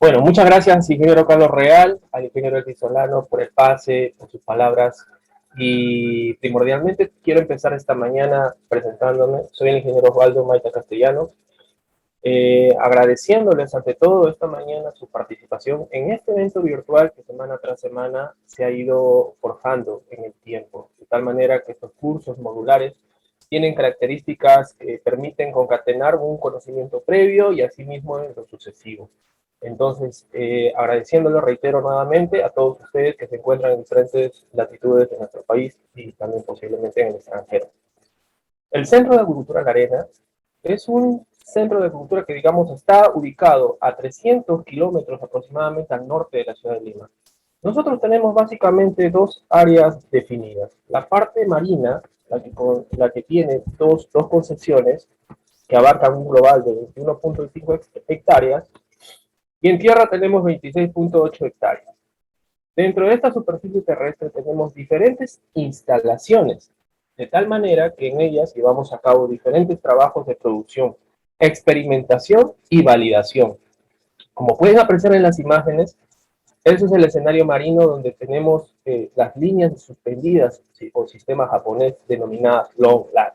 Bueno, muchas gracias, ingeniero Carlos Real, al ingeniero Elvis Solano por el pase, por sus palabras. Y primordialmente quiero empezar esta mañana presentándome. Soy el ingeniero Osvaldo Maita Castellanos, agradeciéndoles ante todo esta mañana su participación en este evento virtual que semana tras semana se ha ido forjando en el tiempo, de tal manera que estos cursos modulares tienen características que permiten concatenar un conocimiento previo y asimismo en lo sucesivo. Entonces, agradeciéndolo, reitero nuevamente a todos ustedes que se encuentran en diferentes latitudes de nuestro país y también posiblemente en el extranjero. El Centro de Agricultura La Arena es un centro de agricultura que, digamos, está ubicado a 300 kilómetros aproximadamente al norte de la ciudad de Lima. Nosotros tenemos básicamente dos áreas definidas. La parte marina, la que tiene dos concesiones que abarcan un global de 21.5 hectáreas, y en tierra tenemos 26.8 hectáreas. Dentro de esta superficie terrestre tenemos diferentes instalaciones, de tal manera que en ellas llevamos a cabo diferentes trabajos de producción, experimentación y validación. Como pueden apreciar en las imágenes, ese es el escenario marino donde tenemos las líneas suspendidas o sistema japonés denominadas long lag.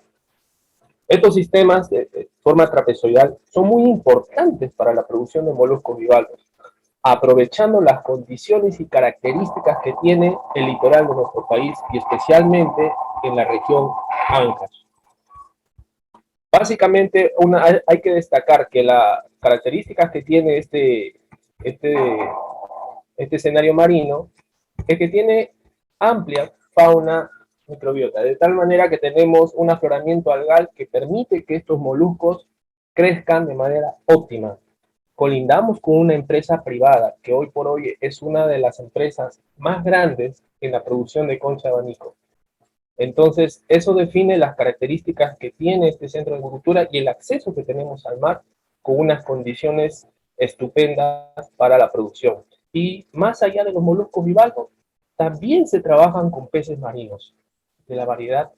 Estos sistemas de forma trapezoidal son muy importantes para la producción de moluscos bivalvos, aprovechando las condiciones y características que tiene el litoral de nuestro país y especialmente en la región Ancash. Básicamente hay que destacar que las características que tiene este escenario marino es que tiene amplia fauna microbiota, de tal manera que tenemos un afloramiento algal que permite que estos moluscos crezcan de manera óptima. Colindamos con una empresa privada que hoy por hoy es una de las empresas más grandes en la producción de concha de abanico. Entonces, eso define las características que tiene este centro de agricultura y el acceso que tenemos al mar con unas condiciones estupendas para la producción. Y más allá de los moluscos bivalvos, también se trabajan con peces marinos, de la variedad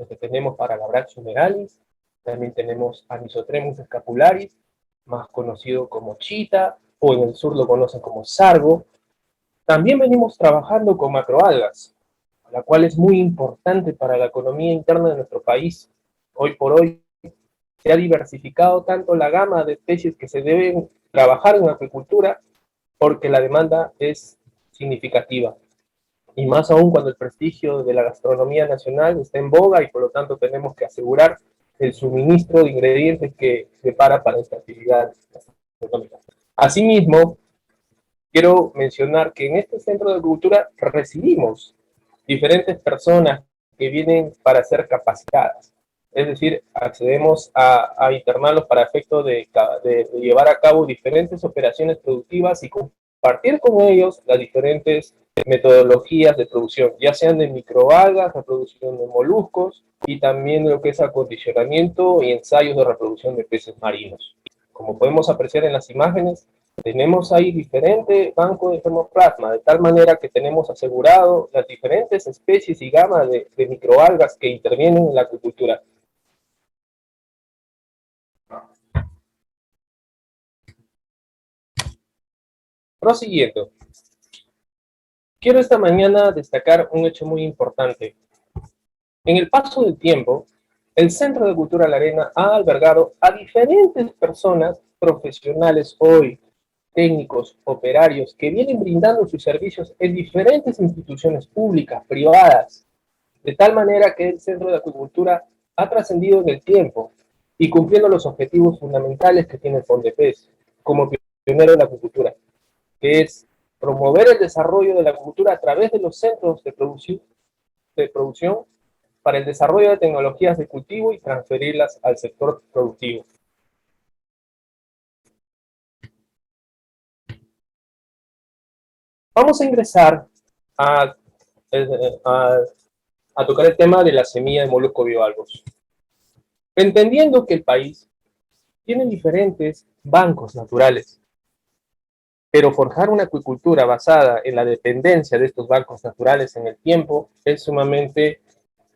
que tenemos para la Braxio meralis, también tenemos Anisotremus scapularis, más conocido como chita, o en el sur lo conocen como sargo. También venimos trabajando con macroalgas, la cual es muy importante para la economía interna de nuestro país. Hoy por hoy se ha diversificado tanto la gama de especies que se deben trabajar en la acuicultura porque la demanda es significativa. Y más aún cuando el prestigio de la gastronomía nacional está en boga y por lo tanto tenemos que asegurar el suministro de ingredientes que se prepara para esta actividad económica. Asimismo, quiero mencionar que en este centro de agricultura recibimos diferentes personas que vienen para ser capacitadas. Es decir, accedemos a internarlos para efecto de llevar a cabo diferentes operaciones productivas y compartir con ellos las diferentes metodologías de producción, ya sean de microalgas, reproducción de moluscos y también lo que es acondicionamiento y ensayos de reproducción de peces marinos. Como podemos apreciar en las imágenes, tenemos ahí diferentes bancos de germoplasma, de tal manera que tenemos asegurado las diferentes especies y gamas de microalgas que intervienen en la acuicultura. Prosiguiendo, quiero esta mañana destacar un hecho muy importante. En el paso del tiempo, el Centro de Cultura La Arena ha albergado a diferentes personas profesionales hoy, técnicos, operarios, que vienen brindando sus servicios en diferentes instituciones públicas, privadas, de tal manera que el Centro de Acuicultura ha trascendido en el tiempo y cumpliendo los objetivos fundamentales que tiene el FONDEPES como pionero de la acuicultura, que es promover el desarrollo de la acuicultura a través de los centros de producción para el desarrollo de tecnologías de cultivo y transferirlas al sector productivo. Vamos a ingresar a, a, a tocar el tema de la semilla de molusco bivalvos. Entendiendo que el país tiene diferentes bancos naturales, pero forjar una acuicultura basada en la dependencia de estos bancos naturales en el tiempo es sumamente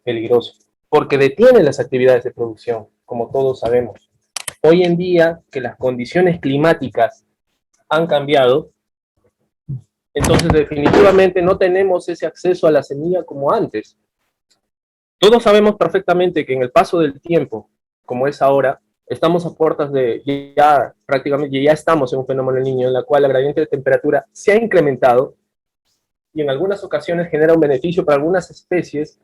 peligroso, porque detiene las actividades de producción, como todos sabemos. Hoy en día, que las condiciones climáticas han cambiado. Entonces, definitivamente no tenemos ese acceso a la semilla como antes. Todos sabemos perfectamente que en el paso del tiempo, como es ahora, estamos a puertas de ya prácticamente ya estamos en un fenómeno del niño en la cual la gradiente de temperatura se ha incrementado y en algunas ocasiones genera un beneficio para algunas especies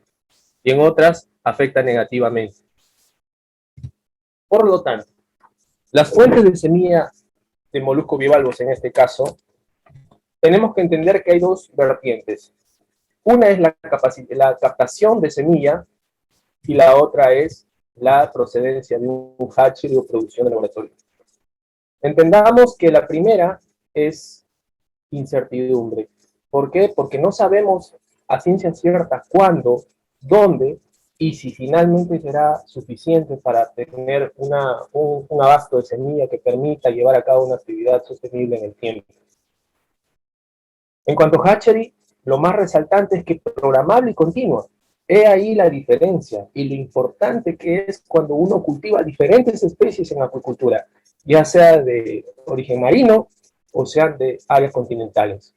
y en otras afecta negativamente. Por lo tanto, las fuentes de semilla de moluscos bivalvos en este caso, tenemos que entender que hay dos vertientes. Una es la captación de semilla y la otra es la procedencia de un hatchery o producción de laboratorio. Entendamos que la primera es incertidumbre. ¿Por qué? Porque no sabemos a ciencia cierta cuándo, dónde y si finalmente será suficiente para tener un abasto de semilla que permita llevar a cabo una actividad sostenible en el tiempo. En cuanto a hatchery, lo más resaltante es que es programable y continua. He ahí la diferencia y lo importante que es cuando uno cultiva diferentes especies en acuicultura, ya sea de origen marino o sean de áreas continentales.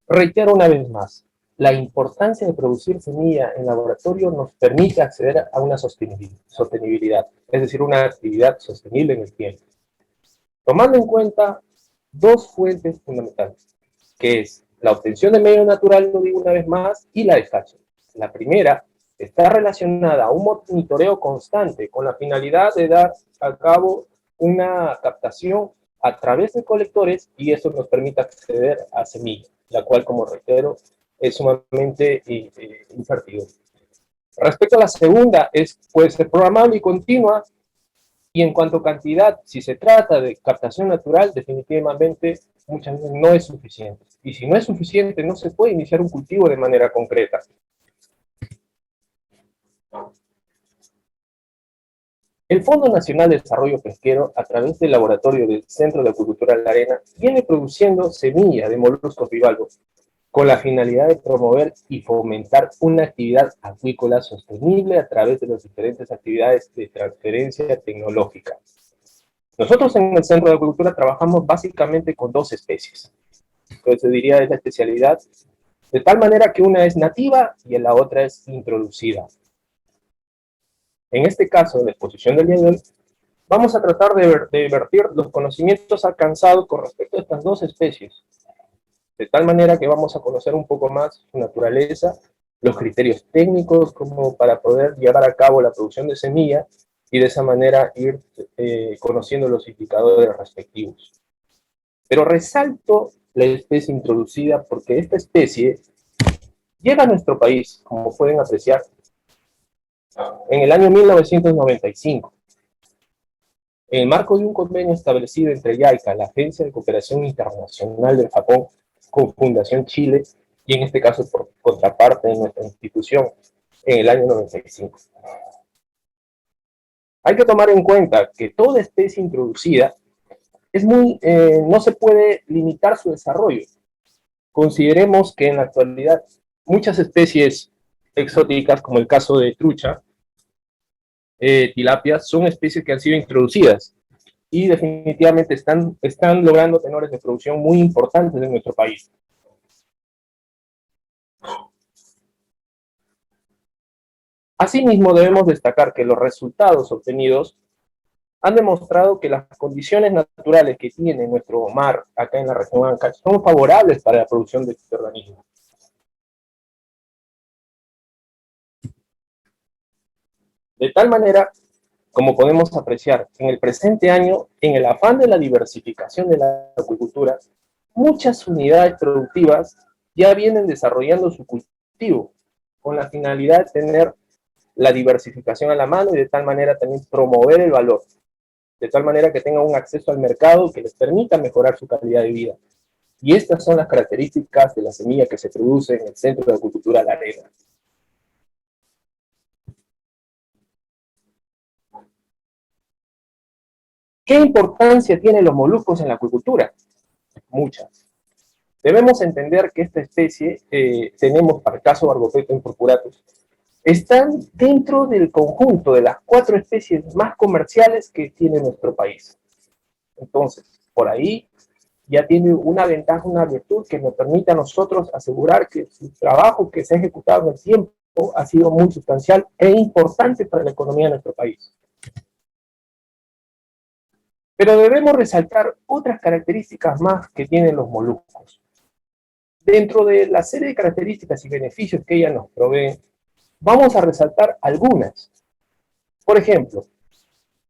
Reitero una vez más, la importancia de producir semilla en laboratorio nos permite acceder a una sostenibilidad, es decir, una actividad sostenible en el tiempo. Tomando en cuenta dos fuentes fundamentales, que es la obtención de medio natural, lo digo una vez más, y la de hatchery. La primera está relacionada a un monitoreo constante con la finalidad de dar a cabo una captación a través de colectores y eso nos permite acceder a semilla, la cual, como reitero, es sumamente incertidumbre. Respecto a la segunda, puede ser programable y continua, y en cuanto a cantidad, si se trata de captación natural, definitivamente muchas veces no es suficiente. Y si no es suficiente, no se puede iniciar un cultivo de manera concreta. El Fondo Nacional de Desarrollo Pesquero, a través del laboratorio del Centro de Acuicultura de la Arena, viene produciendo semilla de moluscos bivalvos con la finalidad de promover y fomentar una actividad acuícola sostenible a través de las diferentes actividades de transferencia tecnológica. Nosotros en el Centro de Acuicultura trabajamos básicamente con dos especies. Entonces se diría es la especialidad, de tal manera que una es nativa y la otra es introducida. En este caso, en la exposición del día de hoy, vamos a tratar de vertir los conocimientos alcanzados con respecto a estas dos especies, de tal manera que vamos a conocer un poco más su naturaleza, los criterios técnicos como para poder llevar a cabo la producción de semilla y de esa manera ir conociendo los indicadores respectivos. Pero resalto la especie introducida porque esta especie llega a nuestro país, como pueden apreciar, en el año 1995, en el marco de un convenio establecido entre JICA, la Agencia de Cooperación Internacional del Japón, con Fundación Chile, y en este caso por contraparte de nuestra institución, en el año 95. Hay que tomar en cuenta que toda especie introducida no se puede limitar su desarrollo. Consideremos que en la actualidad muchas especies exóticas, como el caso de trucha, tilapias, son especies que han sido introducidas y definitivamente están logrando tenores de producción muy importantes en nuestro país. Asimismo, debemos destacar que los resultados obtenidos han demostrado que las condiciones naturales que tiene nuestro mar acá en la región Ancash son favorables para la producción de este organismo. De tal manera, como podemos apreciar, en el presente año, en el afán de la diversificación de la acuicultura, muchas unidades productivas ya vienen desarrollando su cultivo, con la finalidad de tener la diversificación a la mano y de tal manera también promover el valor, de tal manera que tengan un acceso al mercado que les permita mejorar su calidad de vida. Y estas son las características de la semilla que se produce en el Centro de Acuicultura La Arena. ¿Qué importancia tienen los moluscos en la acuicultura? Muchas. Debemos entender que esta especie, tenemos para el caso Barbopetum purpuratus, están dentro del conjunto de las 4 especies más comerciales que tiene nuestro país. Entonces, por ahí ya tiene una ventaja, una virtud que nos permite a nosotros asegurar que su trabajo que se ha ejecutado en el tiempo ha sido muy sustancial e importante para la economía de nuestro país. Pero debemos resaltar otras características más que tienen los moluscos. Dentro de la serie de características y beneficios que ella nos provee, vamos a resaltar algunas. Por ejemplo,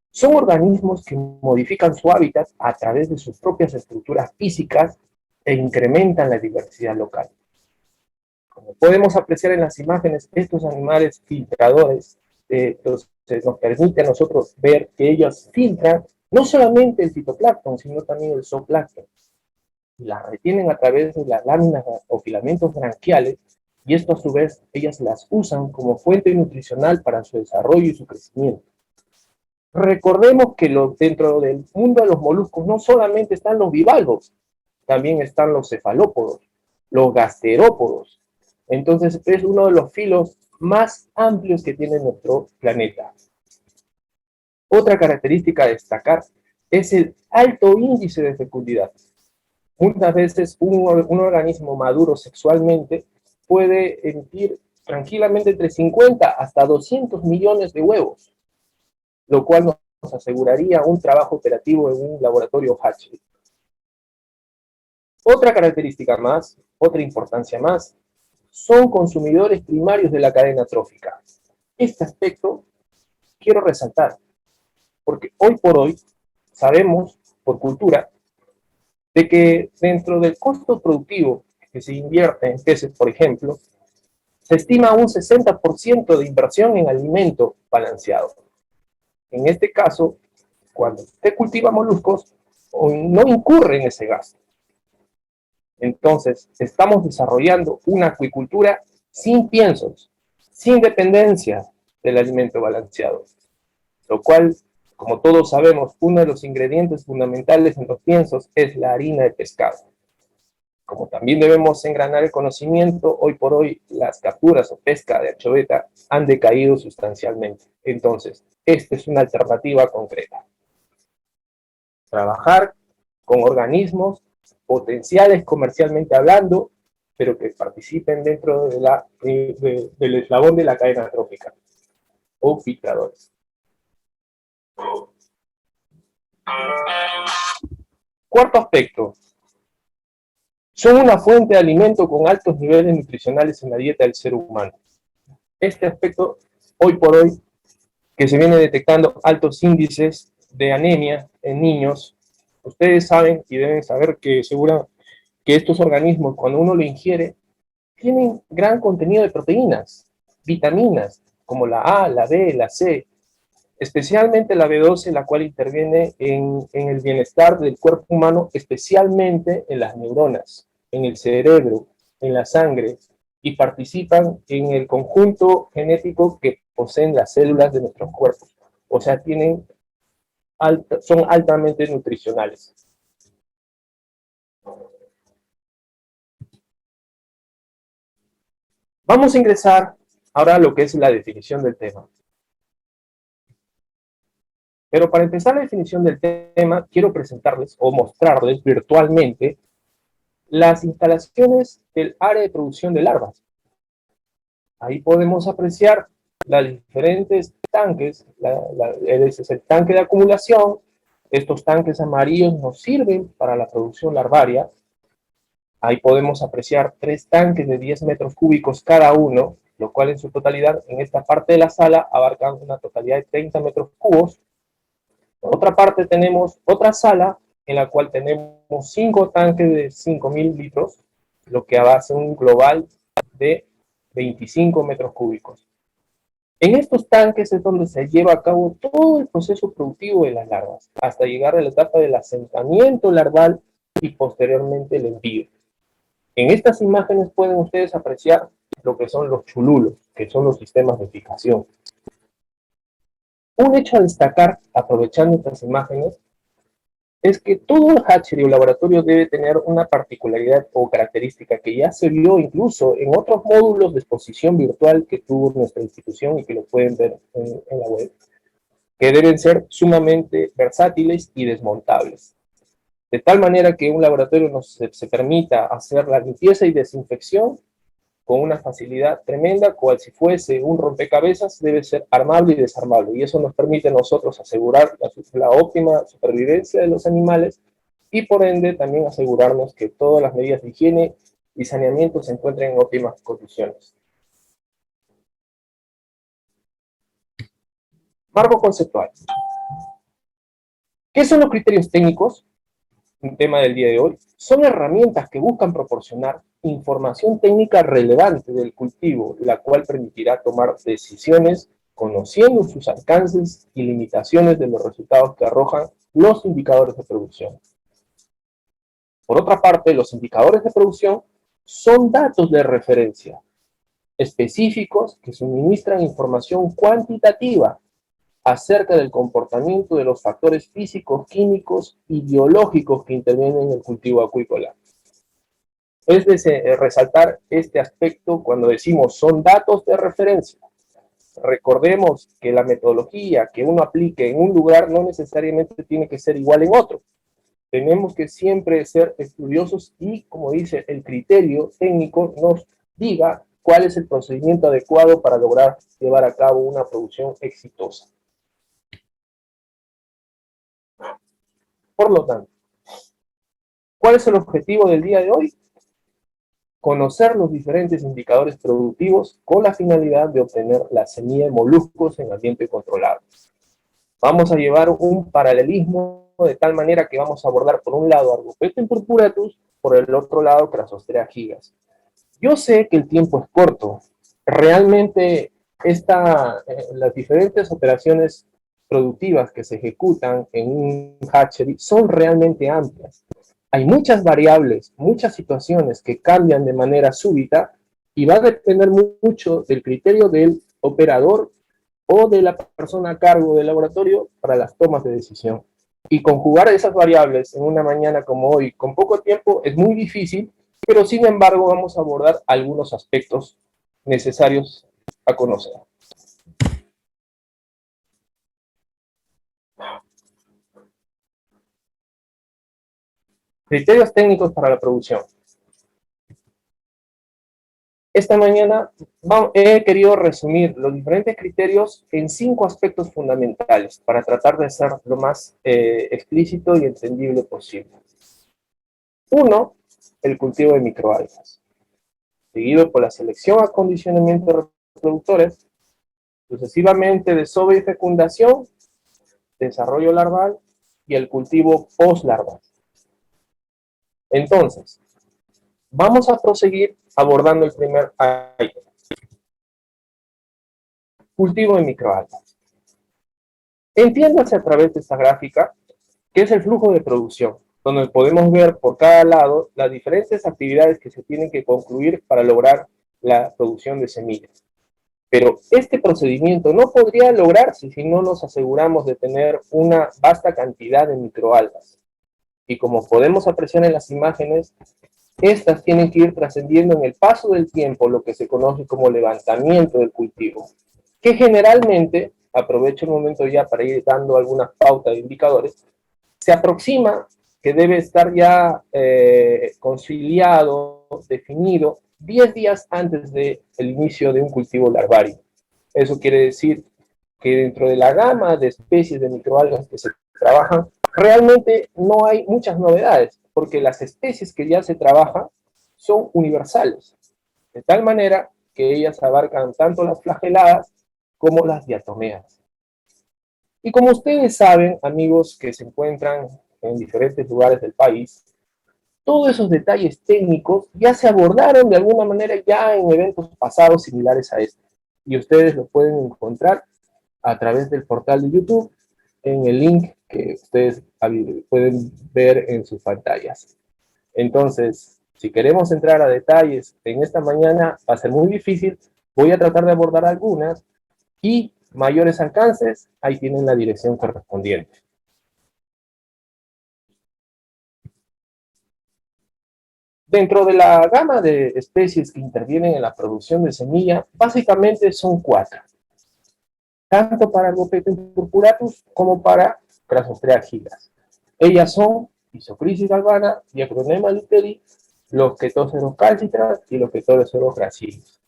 son organismos que modifican su hábitat a través de sus propias estructuras físicas e incrementan la diversidad local. Como podemos apreciar en las imágenes, estos animales filtradores nos permite a nosotros ver que ellos filtran no solamente el fitoplancton, sino también el zooplancton. Las retienen a través de las láminas o filamentos branquiales, y esto a su vez ellas las usan como fuente nutricional para su desarrollo y su crecimiento. Recordemos que dentro del mundo de los moluscos no solamente están los bivalvos, también están los cefalópodos, los gasterópodos. Entonces es uno de los filos más amplios que tiene nuestro planeta. Otra característica a destacar es el alto índice de fecundidad. Muchas veces un organismo maduro sexualmente puede emitir tranquilamente entre 50 hasta 200 millones de huevos, lo cual nos aseguraría un trabajo operativo en un laboratorio hatchery. Otra característica más, otra importancia más, son consumidores primarios de la cadena trófica. Este aspecto quiero resaltar, porque hoy por hoy sabemos, por cultura, de que dentro del costo productivo que se invierte en peces, por ejemplo, se estima un 60% de inversión en alimento balanceado. En este caso, cuando usted cultiva moluscos, no incurre en ese gasto. Entonces, estamos desarrollando una acuicultura sin piensos, sin dependencia del alimento balanceado, lo cual, como todos sabemos, uno de los ingredientes fundamentales en los piensos es la harina de pescado. Como también debemos engranar el conocimiento, hoy por hoy las capturas o pesca de anchoveta han decaído sustancialmente. Entonces, esta es una alternativa concreta. Trabajar con organismos potenciales comercialmente hablando, pero que participen dentro del eslabón de la cadena trófica, o filtradores. Cuarto aspecto. Son una fuente de alimento con altos niveles nutricionales en la dieta del ser humano. Este aspecto, hoy por hoy, que se viene detectando altos índices de anemia en niños, ustedes saben y deben saber que estos organismos, cuando uno lo ingiere, tienen gran contenido de proteínas, vitaminas, como la A, la B, la C, especialmente la B12, la cual interviene en el bienestar del cuerpo humano, especialmente en las neuronas, en el cerebro, en la sangre, y participan en el conjunto genético que poseen las células de nuestros cuerpos. O sea, son altamente nutricionales. Vamos a ingresar ahora a lo que es la definición del tema. Pero para empezar la definición del tema, quiero presentarles o mostrarles virtualmente las instalaciones del área de producción de larvas. Ahí podemos apreciar los diferentes tanques. Ese es el tanque de acumulación. Estos tanques amarillos nos sirven para la producción larvaria. Ahí podemos apreciar 3 tanques de 10 metros cúbicos cada uno, lo cual en su totalidad, en esta parte de la sala, abarcan una totalidad de 30 metros cúbicos. Por otra parte, tenemos otra sala en la cual tenemos 5 tanques de 5.000 litros, lo que hace un global de 25 metros cúbicos. En estos tanques es donde se lleva a cabo todo el proceso productivo de las larvas, hasta llegar a la etapa del asentamiento larval y posteriormente el envío. En estas imágenes pueden ustedes apreciar lo que son los chululos, que son los sistemas de fijación. Un hecho a destacar, aprovechando estas imágenes, es que todo hatchery o laboratorio debe tener una particularidad o característica que ya se vio incluso en otros módulos de exposición virtual que tuvo nuestra institución y que lo pueden ver en la web, que deben ser sumamente versátiles y desmontables. De tal manera que un laboratorio se permita hacer la limpieza y desinfección con una facilidad tremenda, cual si fuese un rompecabezas, debe ser armable y desarmable. Y eso nos permite a nosotros asegurar la óptima supervivencia de los animales y por ende también asegurarnos que todas las medidas de higiene y saneamiento se encuentren en óptimas condiciones. Marco conceptual. ¿Qué son los criterios técnicos? Un tema del día de hoy. Son herramientas que buscan proporcionar información técnica relevante del cultivo, la cual permitirá tomar decisiones conociendo sus alcances y limitaciones de los resultados que arrojan los indicadores de producción. Por otra parte, los indicadores de producción son datos de referencia específicos que suministran información cuantitativa acerca del comportamiento de los factores físicos, químicos y biológicos que intervienen en el cultivo acuícola. Es de resaltar este aspecto cuando decimos son datos de referencia. Recordemos que la metodología que uno aplique en un lugar no necesariamente tiene que ser igual en otro. Tenemos que siempre ser estudiosos y, como dice, el criterio técnico nos diga cuál es el procedimiento adecuado para lograr llevar a cabo una producción exitosa. Por lo tanto, ¿cuál es el objetivo del día de hoy? Conocer los diferentes indicadores productivos con la finalidad de obtener la semilla de moluscos en ambiente controlado. Vamos a llevar un paralelismo de tal manera que vamos a abordar por un lado Argopecten purpuratus, por el otro lado Crassostrea gigas. Yo sé que el tiempo es corto. Realmente las diferentes operaciones productivas que se ejecutan en un hatchery son realmente amplias. Hay muchas variables, muchas situaciones que cambian de manera súbita y va a depender mucho del criterio del operador o de la persona a cargo del laboratorio para las tomas de decisión. Y conjugar esas variables en una mañana como hoy, con poco tiempo, es muy difícil, pero sin embargo vamos a abordar algunos aspectos necesarios a conocer. Criterios técnicos para la producción. Esta mañana he querido resumir los diferentes criterios en 5 aspectos fundamentales para tratar de ser lo más explícito y entendible posible. 1, el cultivo de microalgas, seguido por la selección, acondicionamiento de reproductores, sucesivamente desove y fecundación, desarrollo larval y el cultivo post-larval. Entonces, vamos a proseguir abordando el primer item. Cultivo de microalgas. Entiéndase a través de esta gráfica que es el flujo de producción, donde podemos ver por cada lado las diferentes actividades que se tienen que concluir para lograr la producción de semillas. Pero este procedimiento no podría lograrse si no nos aseguramos de tener una vasta cantidad de microalgas. Y como podemos apreciar en las imágenes, estas tienen que ir trascendiendo en el paso del tiempo lo que se conoce como levantamiento del cultivo, que generalmente, aprovecho el momento ya para ir dando algunas pautas de indicadores, se aproxima que debe estar ya conciliado, definido, 10 días antes del inicio de un cultivo larvario. Eso quiere decir que dentro de la gama de especies de microalgas que se trabajan, realmente no hay muchas novedades, porque las especies que ya se trabajan son universales, de tal manera que ellas abarcan tanto las flageladas como las diatomeas. Y como ustedes saben, amigos que se encuentran en diferentes lugares del país, todos esos detalles técnicos ya se abordaron de alguna manera ya en eventos pasados similares a este. Y ustedes lo pueden encontrar a través del portal de YouTube en el link que ustedes pueden ver en sus pantallas. Entonces, si queremos entrar a detalles en esta mañana, va a ser muy difícil. Voy a tratar de abordar algunas y mayores alcances, ahí tienen la dirección correspondiente. Dentro de la gama de especies que intervienen en la producción de semilla, básicamente son 4, tanto para Rhodophyllum purpuratus como para Crassostrea gigas. Ellas son Isochrysis galvana, Diacronema luterii, los Chetoceros calcitras y los Chetoceros gracilis.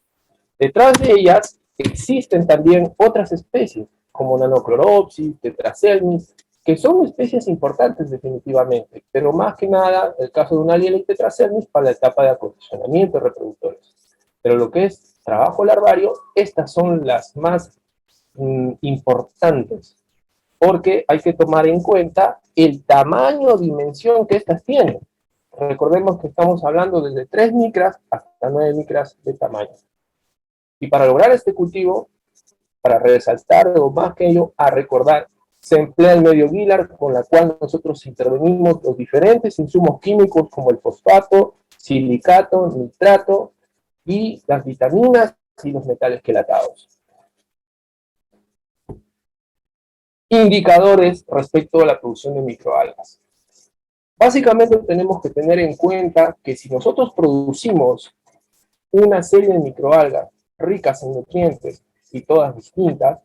Detrás de ellas existen también otras especies, como Nanochloropsis, Tetracernis, que son especies importantes definitivamente, pero más que nada el caso de una Alliela y Tetracernis para la etapa de acondicionamiento de reproductores. Pero lo que es trabajo larvario, estas son las más importantes, porque hay que tomar en cuenta el tamaño o dimensión que estas tienen. Recordemos que estamos hablando desde 3 micras hasta 9 micras de tamaño. Y para lograr este cultivo, para resaltar o más que ello, a recordar, se emplea el medio Guillard, con la cual nosotros intervenimos los diferentes insumos químicos como el fosfato, silicato, nitrato y las vitaminas y los metales quelatados. Indicadores respecto a la producción de microalgas. Básicamente tenemos que tener en cuenta que si nosotros producimos una serie de microalgas ricas en nutrientes y todas distintas,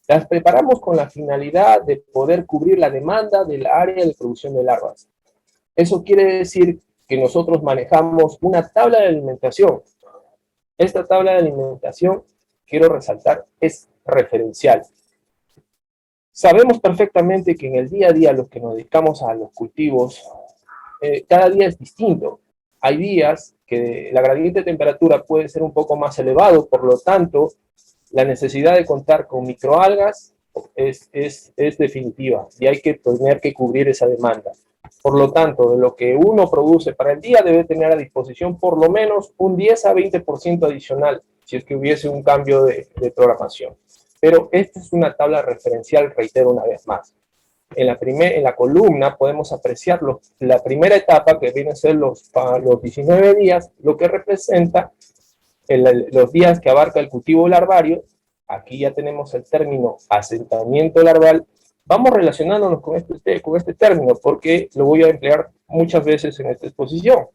las preparamos con la finalidad de poder cubrir la demanda del área de producción de larvas. Eso quiere decir que nosotros manejamos una tabla de alimentación. Esta tabla de alimentación, quiero resaltar, es referencial. Sabemos perfectamente que en el día a día los que nos dedicamos a los cultivos, cada día es distinto. Hay días que la gradiente de temperatura puede ser un poco más elevado, por lo tanto, la necesidad de contar con microalgas es definitiva y hay que tener que cubrir esa demanda. Por lo tanto, de lo que uno produce para el día debe tener a disposición por lo menos un 10 a 20% adicional si es que hubiese un cambio de programación. Pero esta es una tabla referencial, reitero una vez más. En la columna podemos apreciar la primera etapa, que viene a ser los 19 días, lo que representa los días que abarca el cultivo larvario. Aquí ya tenemos el término asentamiento larval. Vamos relacionándonos con este término porque lo voy a emplear muchas veces en esta exposición.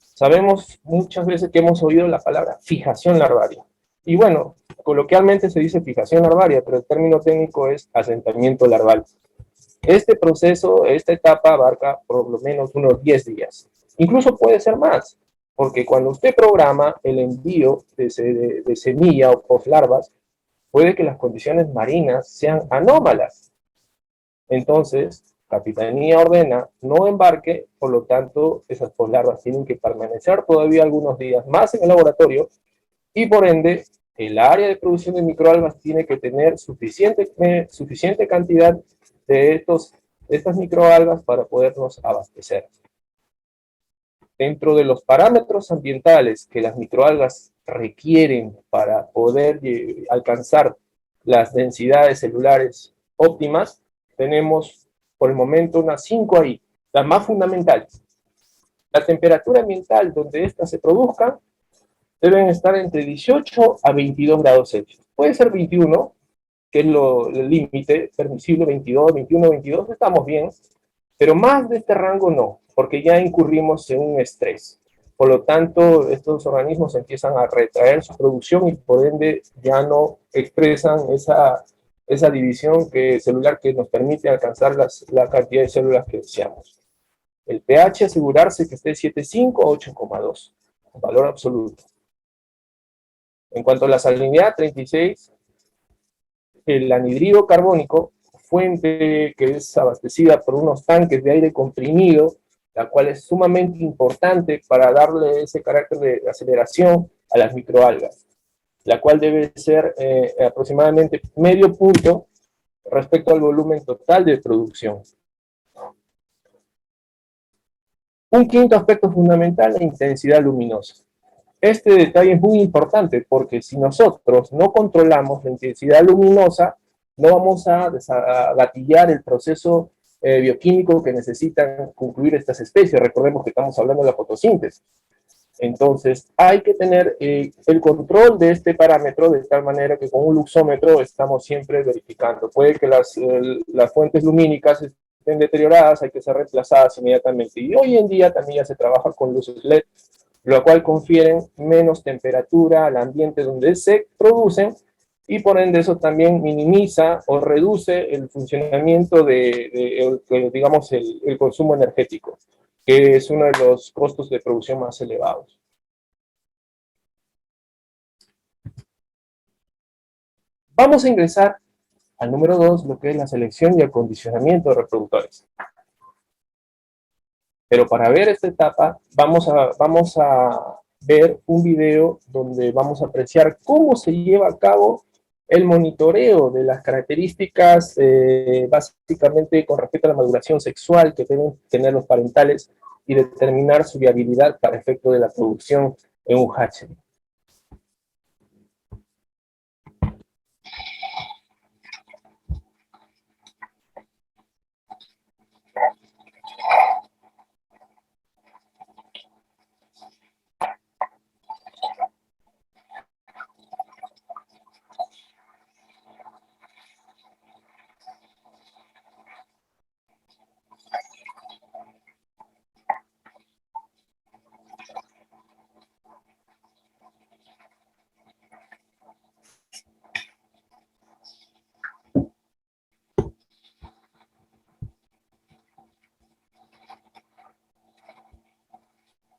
Sabemos muchas veces que hemos oído la palabra fijación larvaria. Y bueno, coloquialmente se dice fijación larvaria, pero el término técnico es asentamiento larval. Este proceso, esta etapa abarca por lo menos unos 10 días. Incluso puede ser más, porque cuando usted programa el envío de semilla o poslarvas, puede que las condiciones marinas sean anómalas. Entonces, Capitanía ordena no embarque, por lo tanto, esas poslarvas tienen que permanecer todavía algunos días más en el laboratorio y por ende, el área de producción de microalgas tiene que tener suficiente cantidad de estas microalgas para podernos abastecer. Dentro de los parámetros ambientales que las microalgas requieren para poder alcanzar las densidades celulares óptimas, tenemos por el momento unas 5 ahí, las más fundamentales. La temperatura ambiental donde éstas se produzcan deben estar entre 18 a 22 grados Celsius. Puede ser 21, que es el límite permisible, 22, 21, 22, estamos bien, pero más de este rango no, porque ya incurrimos en un estrés. Por lo tanto, estos organismos empiezan a retraer su producción y por ende ya no expresan esa división celular que nos permite alcanzar la cantidad de células que deseamos. El pH, asegurarse que esté 7,5 a 8,2, valor absoluto. En cuanto a la salinidad, 36, el anhidrido carbónico, fuente que es abastecida por unos tanques de aire comprimido, la cual es sumamente importante para darle ese carácter de aceleración a las microalgas, la cual debe ser aproximadamente medio punto respecto al volumen total de producción. Un quinto aspecto fundamental, la intensidad luminosa. Este detalle es muy importante porque si nosotros no controlamos la intensidad luminosa, no vamos a gatillar el proceso bioquímico que necesitan concluir estas especies. Recordemos que estamos hablando de la fotosíntesis. Entonces, hay que tener el control de este parámetro de tal manera que con un luxómetro estamos siempre verificando. Puede que las fuentes lumínicas estén deterioradas hay que ser reemplazadas inmediatamente. Y hoy en día también ya se trabaja con luces LED, lo cual confieren menos temperatura al ambiente donde se producen, y por ende eso también minimiza o reduce el funcionamiento digamos, el consumo energético, que es uno de los costos de producción más elevados. Vamos a ingresar al número 2, lo que es la selección y acondicionamiento de reproductores. Pero para ver esta etapa, vamos a ver un video donde vamos a apreciar cómo se lleva a cabo el monitoreo de las características, básicamente con respecto a la maduración sexual que deben tener los parentales y determinar su viabilidad para efecto de la producción en un hatchery.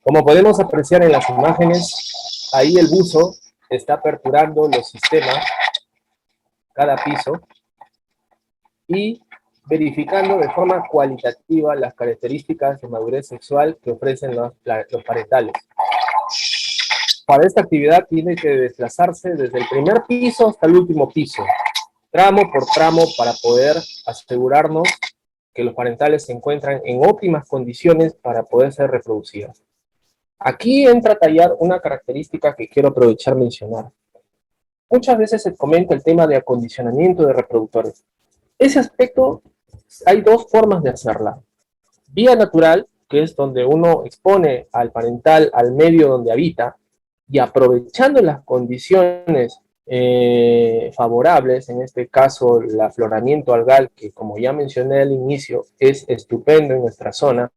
Como podemos apreciar en las imágenes, ahí el buzo está aperturando los sistemas, cada piso, y verificando de forma cualitativa las características de madurez sexual que ofrecen los parentales. Para esta actividad tiene que desplazarse desde el primer piso hasta el último piso, tramo por tramo, para poder asegurarnos que los parentales se encuentran en óptimas condiciones para poder ser reproducidos. Aquí entra a tallar una característica que quiero aprovechar mencionar. Muchas veces se comenta el tema de acondicionamiento de reproductores. Ese aspecto, hay dos formas de hacerla. Vía natural, que es donde uno expone al parental al medio donde habita, y aprovechando las condiciones favorables, en este caso el afloramiento algal, que como ya mencioné al inicio, es estupendo en nuestra zona.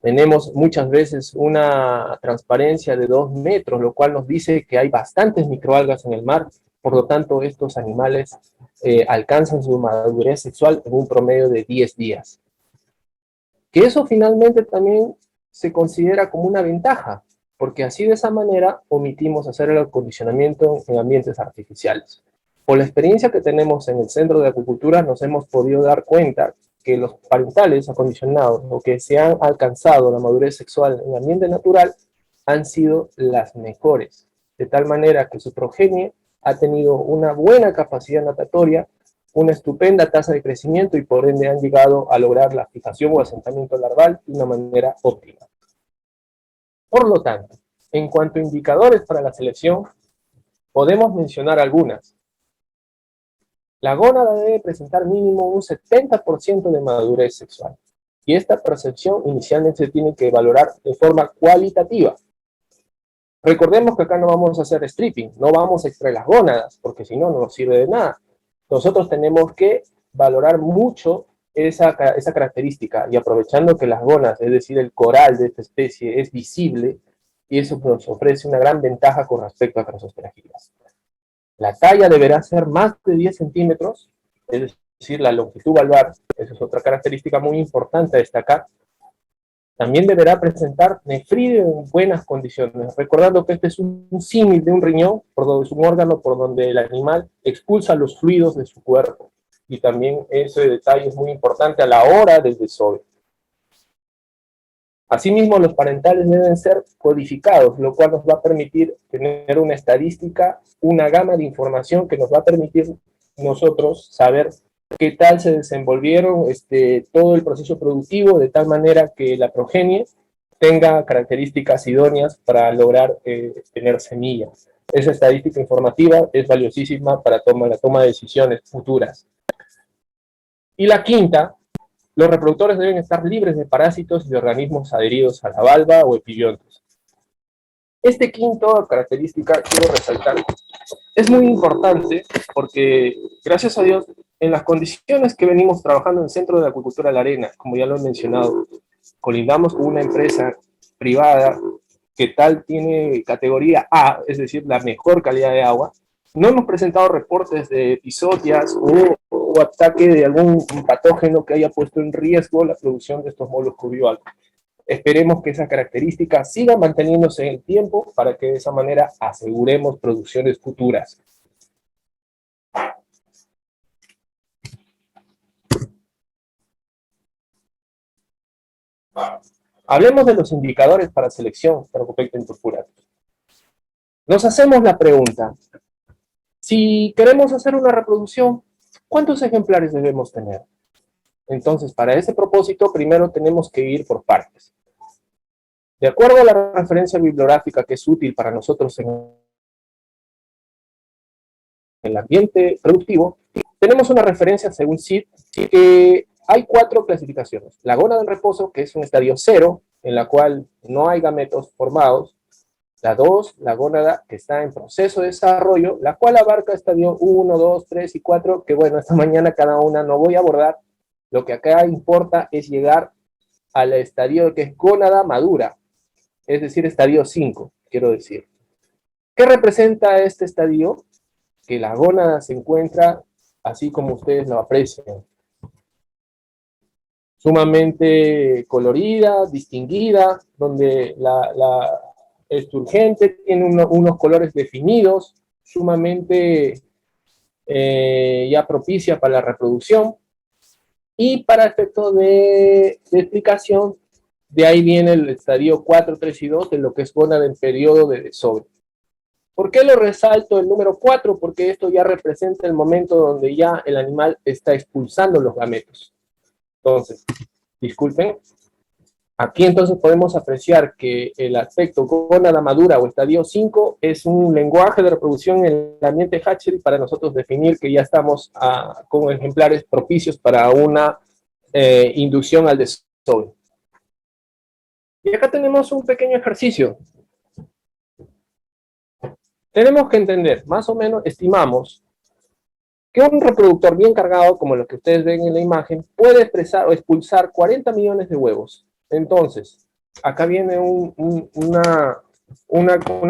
Tenemos muchas veces una transparencia de 2 metros, lo cual nos dice que hay bastantes microalgas en el mar. Por lo tanto, estos animales alcanzan su madurez sexual en un promedio de 10 días. Que eso finalmente también se considera como una ventaja, porque así de esa manera omitimos hacer el acondicionamiento en ambientes artificiales. Por la experiencia que tenemos en el Centro de Acuicultura, nos hemos podido dar cuenta que los parentales acondicionados o que se han alcanzado la madurez sexual en ambiente natural han sido las mejores, de tal manera que su progenie ha tenido una buena capacidad natatoria, una estupenda tasa de crecimiento y por ende han llegado a lograr la fijación o asentamiento larval de una manera óptima. Por lo tanto, en cuanto a indicadores para la selección, podemos mencionar algunas. La gónada debe presentar mínimo un 70% de madurez sexual, y esta percepción inicialmente se tiene que valorar de forma cualitativa. Recordemos que acá no vamos a hacer stripping, no vamos a extraer las gónadas, porque si no, no nos sirve de nada. Nosotros tenemos que valorar mucho esa característica, y aprovechando que las gónadas, es decir, el coral de esta especie, es visible, y eso nos ofrece una gran ventaja con respecto a Crassosperagillas. La talla deberá ser más de 10 centímetros, es decir, la longitud valvar, esa es otra característica muy importante a destacar. También deberá presentar nefridio en buenas condiciones, recordando que este es un símil de un riñón, por donde es un órgano por donde el animal expulsa los fluidos de su cuerpo. Y también ese detalle es muy importante a la hora del desove. Asimismo, los parentales deben ser codificados, lo cual nos va a permitir tener una estadística, una gama de información que nos va a permitir nosotros saber qué tal se desenvolvieron todo el proceso productivo, de tal manera que la progenie tenga características idóneas para lograr tener semillas. Esa estadística informativa es valiosísima para la toma de decisiones futuras. Y la quinta, los reproductores deben estar libres de parásitos y de organismos adheridos a la valva o epibiontes. Este quinto característica quiero resaltar. Es muy importante porque, gracias a Dios, en las condiciones que venimos trabajando en el Centro de Acuicultura de la Arena, como ya lo he mencionado, colindamos con una empresa privada que tal tiene categoría A, es decir, la mejor calidad de agua. No hemos presentado reportes de episodios o ataque de algún patógeno que haya puesto en riesgo la producción de estos moluscos bivalvos. Esperemos que esa característica siga manteniéndose en el tiempo para que de esa manera aseguremos producciones futuras. Hablemos de los indicadores para selección para Copecten purpuratus. Nos hacemos la pregunta, si queremos hacer una reproducción, ¿cuántos ejemplares debemos tener? Entonces, para ese propósito, primero tenemos que ir por partes. De acuerdo a la referencia bibliográfica que es útil para nosotros en el ambiente productivo, tenemos una referencia según CID que hay 4 clasificaciones. La gónada en reposo, que es un estadio 0, en la cual no hay gametos formados. La 2, la gónada que está en proceso de desarrollo, la cual abarca estadio 1, 2, 3 y 4, que bueno, esta mañana cada una no voy a abordar. Lo que acá importa es llegar al estadio que es gónada madura, es decir, estadio 5, quiero decir. ¿Qué representa este estadio? Que la gónada se encuentra así como ustedes lo aprecian. Sumamente colorida, distinguida, donde la esturgente tiene unos colores definidos, sumamente ya propicia para la reproducción. Y para efecto de explicación, de ahí viene el estadio 4, 3 y 2 de lo que es gónada en periodo de desove. ¿Por qué lo resalto el número 4? Porque esto ya representa el momento donde ya el animal está expulsando los gametos. Entonces, disculpen, aquí entonces podemos apreciar que el aspecto gónada madura o estadio 5 es un lenguaje de reproducción en el ambiente hatchery para nosotros definir que ya estamos con ejemplares propicios para una inducción al desove. Y acá tenemos un pequeño ejercicio. Tenemos que entender, más o menos estimamos que un reproductor bien cargado, como lo que ustedes ven en la imagen, puede expresar o expulsar 40 millones de huevos. Entonces, acá viene una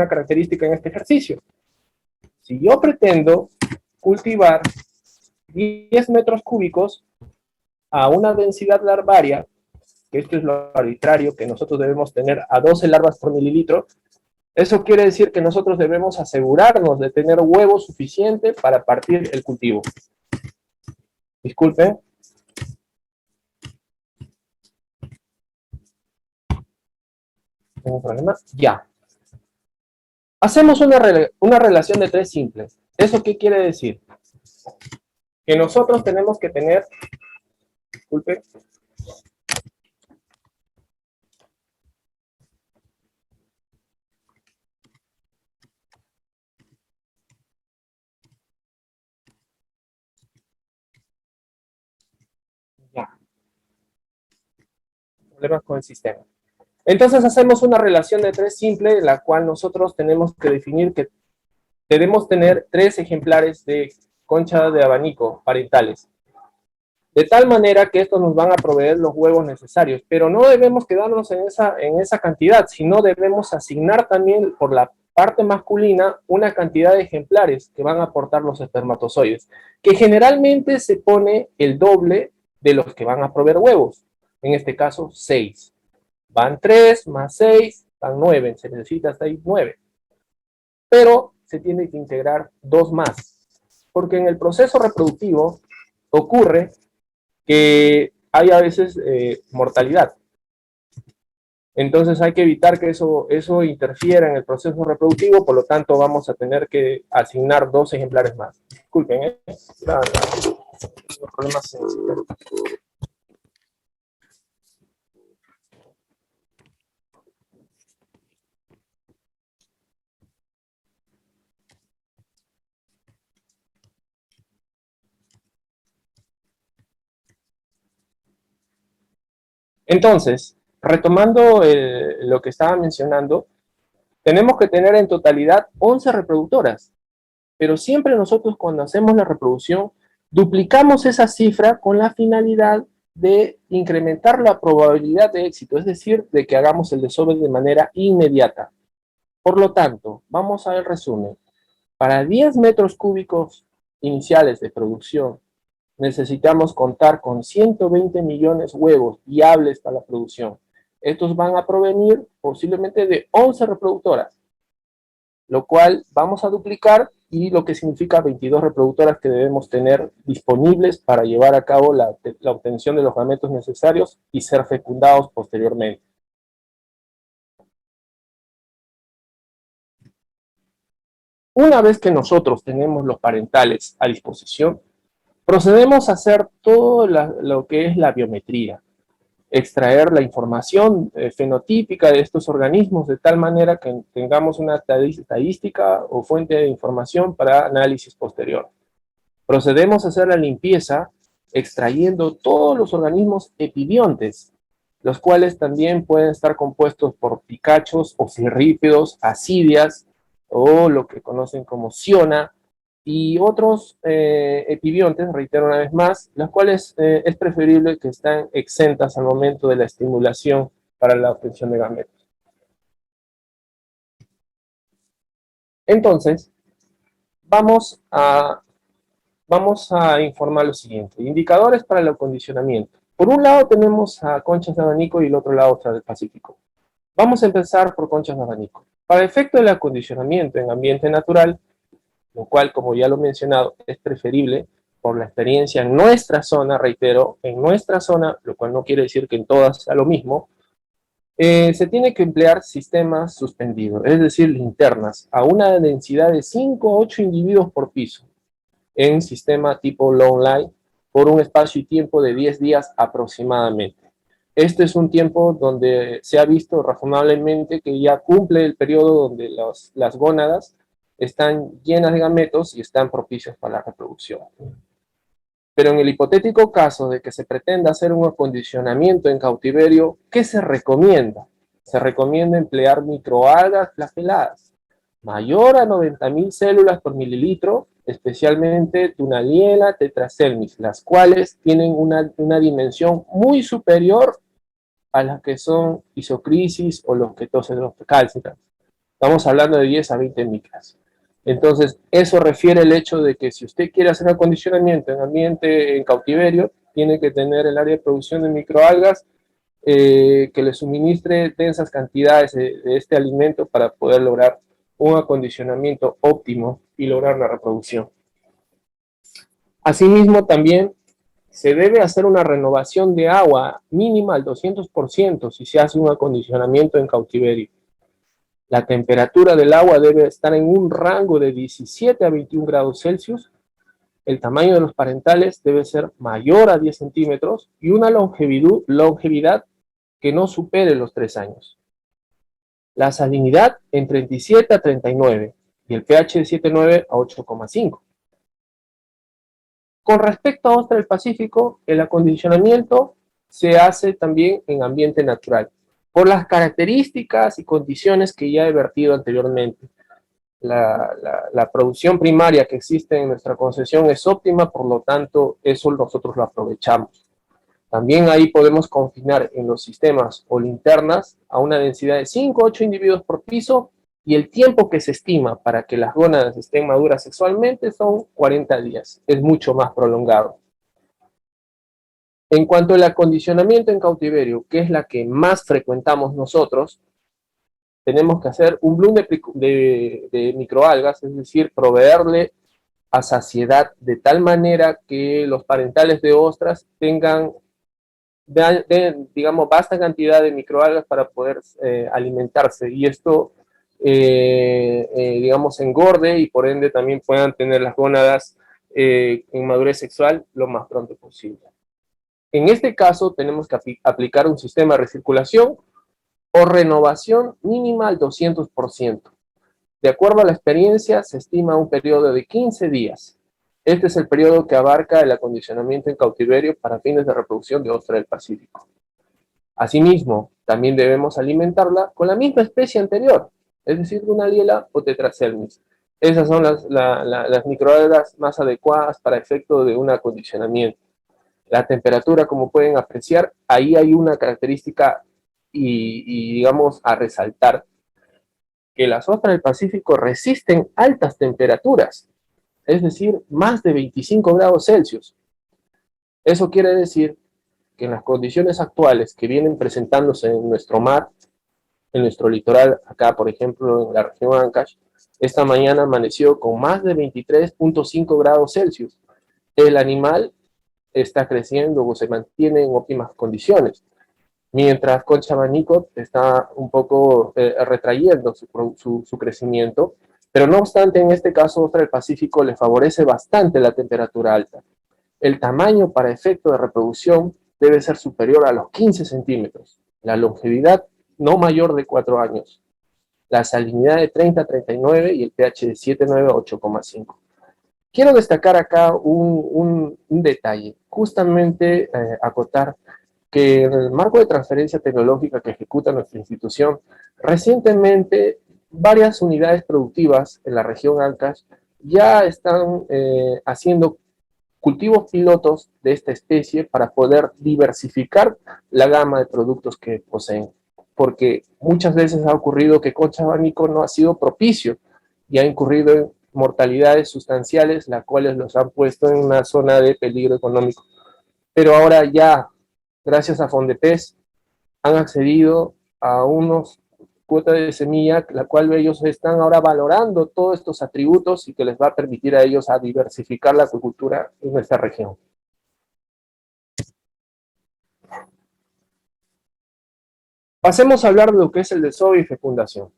característica en este ejercicio. Si yo pretendo cultivar 10 metros cúbicos a una densidad larvaria, que esto es lo arbitrario, que nosotros debemos tener a 12 larvas por mililitro, eso quiere decir que nosotros debemos asegurarnos de tener huevo suficiente para partir el cultivo. Disculpen. ¿Tengo problema? Ya. Hacemos una relación de 3 simples. ¿Eso qué quiere decir? Que nosotros tenemos que tener... Disculpen. Ya. Problemas con el sistema. Entonces hacemos una relación de 3 simple, en la cual nosotros tenemos que definir que debemos tener 3 ejemplares de concha de abanico parentales. De tal manera que estos nos van a proveer los huevos necesarios, pero no debemos quedarnos en esa cantidad, sino debemos asignar también por la parte masculina una cantidad de ejemplares que van a aportar los espermatozoides, que generalmente se pone el doble de los que van a proveer huevos, en este caso 6. Van 3 más 6, van 9, se necesita hasta ahí 9. Pero se tiene que integrar 2 más, porque en el proceso reproductivo ocurre que hay a veces mortalidad. Entonces hay que evitar que eso interfiera en el proceso reproductivo, por lo tanto vamos a tener que asignar 2 ejemplares más. Disculpen, los problemas en el sistema. Entonces, retomando lo que estaba mencionando, tenemos que tener en totalidad 11 reproductoras, pero siempre nosotros cuando hacemos la reproducción Duplicamos esa cifra con la finalidad de incrementar la probabilidad de éxito, es decir, de que hagamos el desove de manera inmediata. Por lo tanto, vamos al resumen. Para 10 metros cúbicos iniciales de producción, necesitamos contar con 120 millones de huevos viables para la producción. Estos van a provenir posiblemente de 11 reproductoras, lo cual vamos a duplicar y lo que significa 22 reproductoras que debemos tener disponibles para llevar a cabo la obtención de los gametos necesarios y ser fecundados posteriormente. Una vez que nosotros tenemos los parentales a disposición, procedemos a hacer todo lo que es la biometría, extraer la información fenotípica de estos organismos de tal manera que tengamos una estadística o fuente de información para análisis posterior. Procedemos a hacer la limpieza extrayendo todos los organismos epibiontes, los cuales también pueden estar compuestos por picachos o cirrípedos, asidias o lo que conocen como ciona, y otros epibiontes, reitero una vez más, las cuales es preferible que estén exentas al momento de la estimulación para la obtención de gametos. Entonces, vamos a informar lo siguiente. Indicadores para el acondicionamiento. Por un lado tenemos a conchas de abanico y el otro lado del Pacífico. Vamos a empezar por conchas de abanico. Para efecto del acondicionamiento en ambiente natural, lo cual, como ya lo he mencionado, es preferible por la experiencia en nuestra zona, reitero, en nuestra zona, lo cual no quiere decir que en todas sea lo mismo, se tiene que emplear sistemas suspendidos, es decir, linternas, a una densidad de 5 a 8 individuos por piso, en sistema tipo long line, por un espacio y tiempo de 10 días aproximadamente. Este es un tiempo donde se ha visto razonablemente que ya cumple el periodo donde las gónadas están llenas de gametos y están propicios para la reproducción. Pero en el hipotético caso de que se pretenda hacer un acondicionamiento en cautiverio, ¿qué se recomienda? Se recomienda emplear microalgas flageladas, mayor a 90.000 células por mililitro, especialmente Tunaliella tetraselmis, las cuales tienen una dimensión muy superior a las que son isocrisis o los ketoses cálcicas. Estamos hablando de 10 a 20 micras. Entonces, eso refiere el hecho de que si usted quiere hacer acondicionamiento en ambiente en cautiverio, tiene que tener el área de producción de microalgas que le suministre densas cantidades de este alimento para poder lograr un acondicionamiento óptimo y lograr la reproducción. Asimismo, también se debe hacer una renovación de agua mínima al 200% si se hace un acondicionamiento en cautiverio. La temperatura del agua debe estar en un rango de 17 a 21 grados Celsius. El tamaño de los parentales debe ser mayor a 10 centímetros y una longevidad que no supere los 3 años. La salinidad en 37 a 39 y el pH de 7,9 a 8,5. Con respecto a ostra del Pacífico, el acondicionamiento se hace también en ambiente natural, por las características y condiciones que ya he vertido anteriormente. La producción primaria que existe en nuestra concesión es óptima, por lo tanto, eso nosotros lo aprovechamos. También ahí podemos confinar en los sistemas o linternas a una densidad de 5 a 8 individuos por piso y el tiempo que se estima para que las gónadas estén maduras sexualmente son 40 días. Es mucho más prolongado. En cuanto al acondicionamiento en cautiverio, que es la que más frecuentamos nosotros, tenemos que hacer un bloom de microalgas, es decir, proveerle a saciedad de tal manera que los parentales de ostras tengan, digamos, vasta cantidad de microalgas para poder alimentarse. Y esto, digamos, engorde y por ende también puedan tener las gónadas en madurez sexual lo más pronto posible. En este caso, tenemos que aplicar un sistema de recirculación o renovación mínima al 200%. De acuerdo a la experiencia, se estima un periodo de 15 días. Este es el periodo que abarca el acondicionamiento en cautiverio para fines de reproducción de ostra del Pacífico. Asimismo, también debemos alimentarla con la misma especie anterior, es decir, Tunaliella o tetraselmis, Esas son las microalgas más adecuadas para efecto de un acondicionamiento. La temperatura, como pueden apreciar, ahí hay una característica y digamos, a resaltar, que las ostras del Pacífico resisten altas temperaturas, es decir, más de 25 grados Celsius. Eso quiere decir que en las condiciones actuales que vienen presentándose en nuestro mar, en nuestro litoral, acá por ejemplo en la región Ancash, esta mañana amaneció con más de 23.5 grados Celsius. El animal está creciendo o se mantiene en óptimas condiciones, mientras Concha Abanico está un poco retrayendo su crecimiento, pero no obstante en este caso Ostra del Pacífico le favorece bastante la temperatura alta. El tamaño para efecto de reproducción debe ser superior a los 15 centímetros, la longevidad no mayor de 4 años, la salinidad de 30 a 39 y el pH de 7,9 a 8,5. Quiero destacar acá un detalle, justamente acotar que en el marco de transferencia tecnológica que ejecuta nuestra institución, recientemente varias unidades productivas en la región Ancash ya están haciendo cultivos pilotos de esta especie para poder diversificar la gama de productos que poseen. Porque muchas veces ha ocurrido que Concha Abanico no ha sido propicio y ha incurrido en mortalidades sustanciales, las cuales los han puesto en una zona de peligro económico. Pero ahora ya, gracias a Fondepes, han accedido a unos cuotas de semilla, la cual ellos están ahora valorando todos estos atributos y que les va a permitir a ellos a diversificar la acuicultura en nuestra región. Pasemos a hablar de lo que es el desove y fecundación,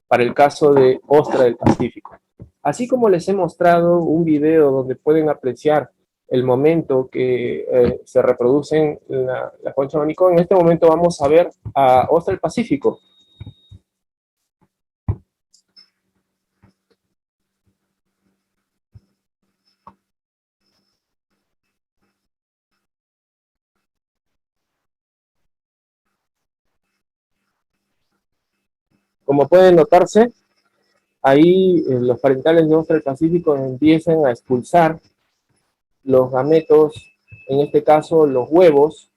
para el caso de ostra del Pacífico. Así como les he mostrado un video donde pueden apreciar el momento que se reproducen la concha de abanico, en este momento vamos a ver a ostra del Pacífico. Como pueden notarse, ahí los parentales de ostra del Pacífico empiezan a expulsar los gametos, en este caso los huevos,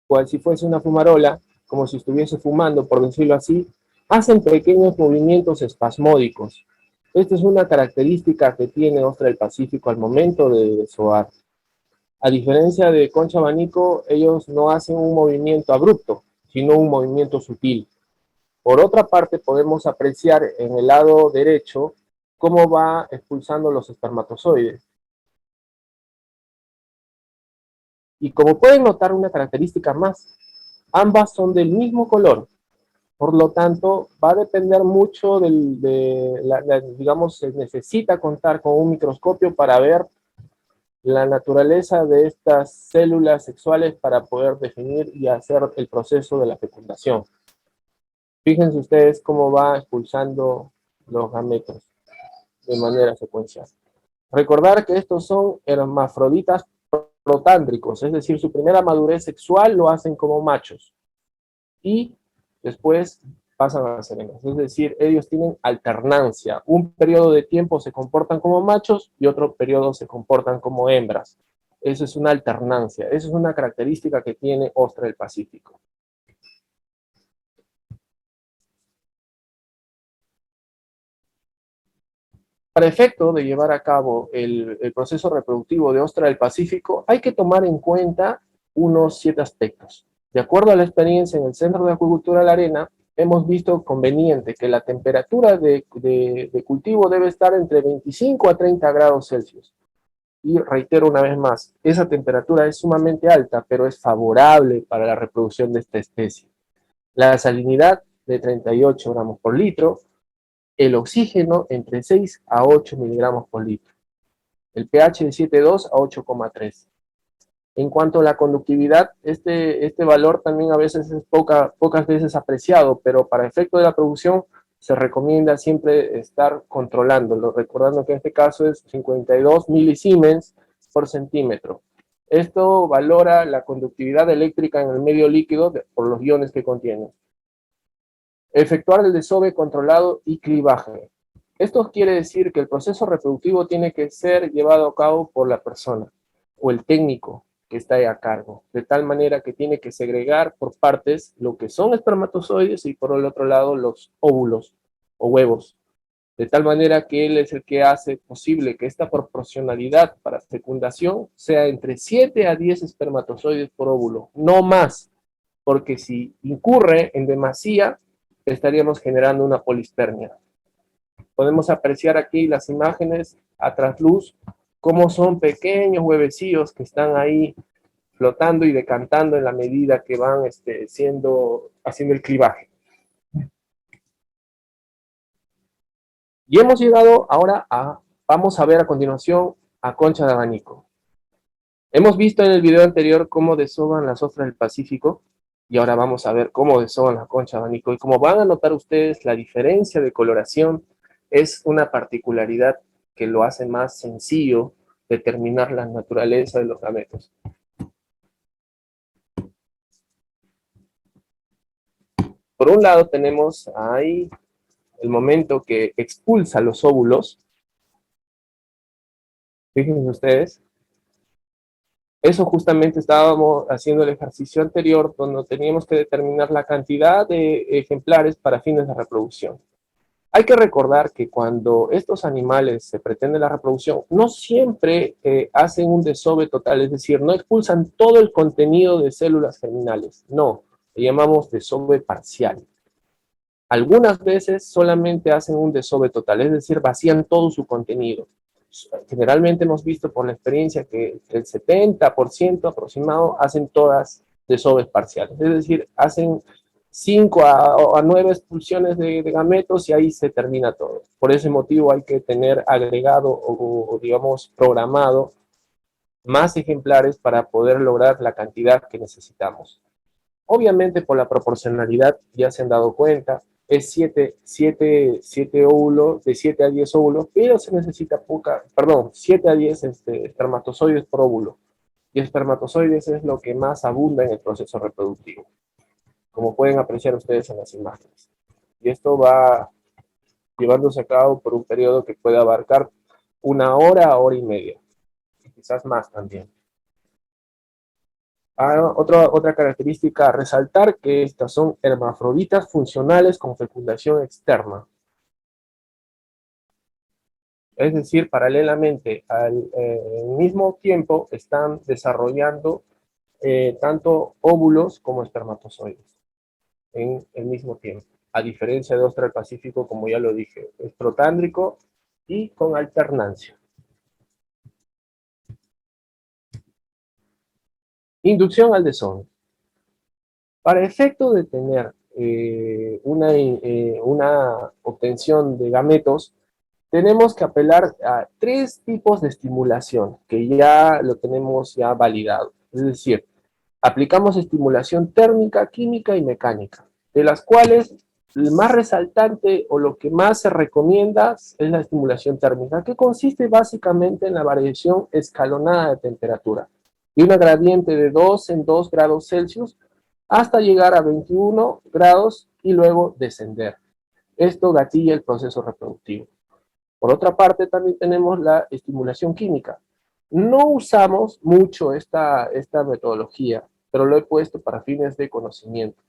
cual si fuese una fumarola, como si estuviese fumando, por decirlo así, hacen pequeños movimientos espasmódicos. Esta es una característica que tiene ostra del Pacífico al momento de desovar. A diferencia de concha abanico, ellos no hacen un movimiento abrupto, sino un movimiento sutil. Por otra parte, podemos apreciar en el lado derecho cómo va expulsando los espermatozoides. Y como pueden notar una característica más, ambas son del mismo color. Por lo tanto, va a depender mucho digamos, se necesita contar con un microscopio para ver la naturaleza de estas células sexuales para poder definir y hacer el proceso de la fecundación. Fíjense ustedes cómo va expulsando los gametos de manera secuencial. Recordar que estos son hermafroditas protándricos, es decir, su primera madurez sexual lo hacen como machos y después pasan a ser hembras. Es decir, ellos tienen alternancia. Un periodo de tiempo se comportan como machos y otro periodo se comportan como hembras. Eso es una alternancia. Eso es una característica que tiene ostra del Pacífico. Para efecto de llevar a cabo el proceso reproductivo de ostra del Pacífico, hay que tomar en cuenta unos 7 aspectos. De acuerdo a la experiencia en el Centro de Acuicultura La Arena, hemos visto conveniente que la temperatura de cultivo debe estar entre 25 a 30 grados Celsius. Y reitero una vez más, esa temperatura es sumamente alta, pero es favorable para la reproducción de esta especie. La salinidad de 38 gramos por litro, el oxígeno entre 6 a 8 miligramos por litro, el pH de 7,2 a 8,3. En cuanto a la conductividad, este valor también a veces es pocas veces apreciado, pero para efecto de la producción se recomienda siempre estar controlándolo, recordando que en este caso es 52 milisiemens por centímetro. Esto valora la conductividad eléctrica en el medio líquido por los iones que contiene. Efectuar el desove controlado y clivaje. Esto quiere decir que el proceso reproductivo tiene que ser llevado a cabo por la persona o el técnico que está ahí a cargo, de tal manera que tiene que segregar por partes lo que son espermatozoides y por el otro lado los óvulos o huevos, de tal manera que él es el que hace posible que esta proporcionalidad para fecundación sea entre 7 a 10 espermatozoides por óvulo, no más, porque si incurre en demasía, estaríamos generando una polispermia. Podemos apreciar aquí las imágenes a trasluz, cómo son pequeños huevecillos que están ahí flotando y decantando en la medida que van haciendo el clivaje. Y hemos llegado ahora vamos a ver a continuación a concha de abanico. Hemos visto en el video anterior cómo desovan las ostras del Pacífico, y ahora vamos a ver cómo desovan la concha de abanico. Y como van a notar ustedes, la diferencia de coloración es una particularidad que lo hace más sencillo determinar la naturaleza de los gametos. Por un lado tenemos ahí el momento que expulsa los óvulos. Fíjense ustedes. Eso justamente estábamos haciendo el ejercicio anterior, donde teníamos que determinar la cantidad de ejemplares para fines de reproducción. Hay que recordar que cuando estos animales se pretende la reproducción, no siempre hacen un desove total, es decir, no expulsan todo el contenido de células germinales, no, le llamamos desove parcial. Algunas veces solamente hacen un desove total, es decir, vacían todo su contenido. Generalmente hemos visto por la experiencia que el 70% aproximado hacen todas desoves parciales, es decir, hacen 5 a 9 expulsiones de gametos y ahí se termina todo. Por ese motivo hay que tener agregado o digamos programado más ejemplares para poder lograr la cantidad que necesitamos. Obviamente por la proporcionalidad ya se han dado cuenta, es 7 óvulos, de 7 a 10 óvulos, pero se necesita 7 a 10 espermatozoides por óvulo. Y espermatozoides es lo que más abunda en el proceso reproductivo, como pueden apreciar ustedes en las imágenes. Y esto va llevándose a cabo por un periodo que puede abarcar 1 hora a hora y media, quizás más también. Otra característica a resaltar, que estas son hermafroditas funcionales con fecundación externa. Es decir, paralelamente al mismo tiempo están desarrollando tanto óvulos como espermatozoides en el mismo tiempo. A diferencia de ostra del Pacífico, como ya lo dije, es protándrico y con alternancia. Inducción al desove. Para efecto de tener una obtención de gametos, tenemos que apelar a 3 tipos de estimulación, que ya lo tenemos ya validado. Es decir, aplicamos estimulación térmica, química y mecánica, de las cuales el más resaltante o lo que más se recomienda es la estimulación térmica, que consiste básicamente en la variación escalonada de temperatura, y una gradiente de 2 en 2 grados Celsius hasta llegar a 21 grados y luego descender. Esto gatilla el proceso reproductivo. Por otra parte, también tenemos la estimulación química. No usamos mucho esta metodología, pero lo he puesto para fines de conocimiento.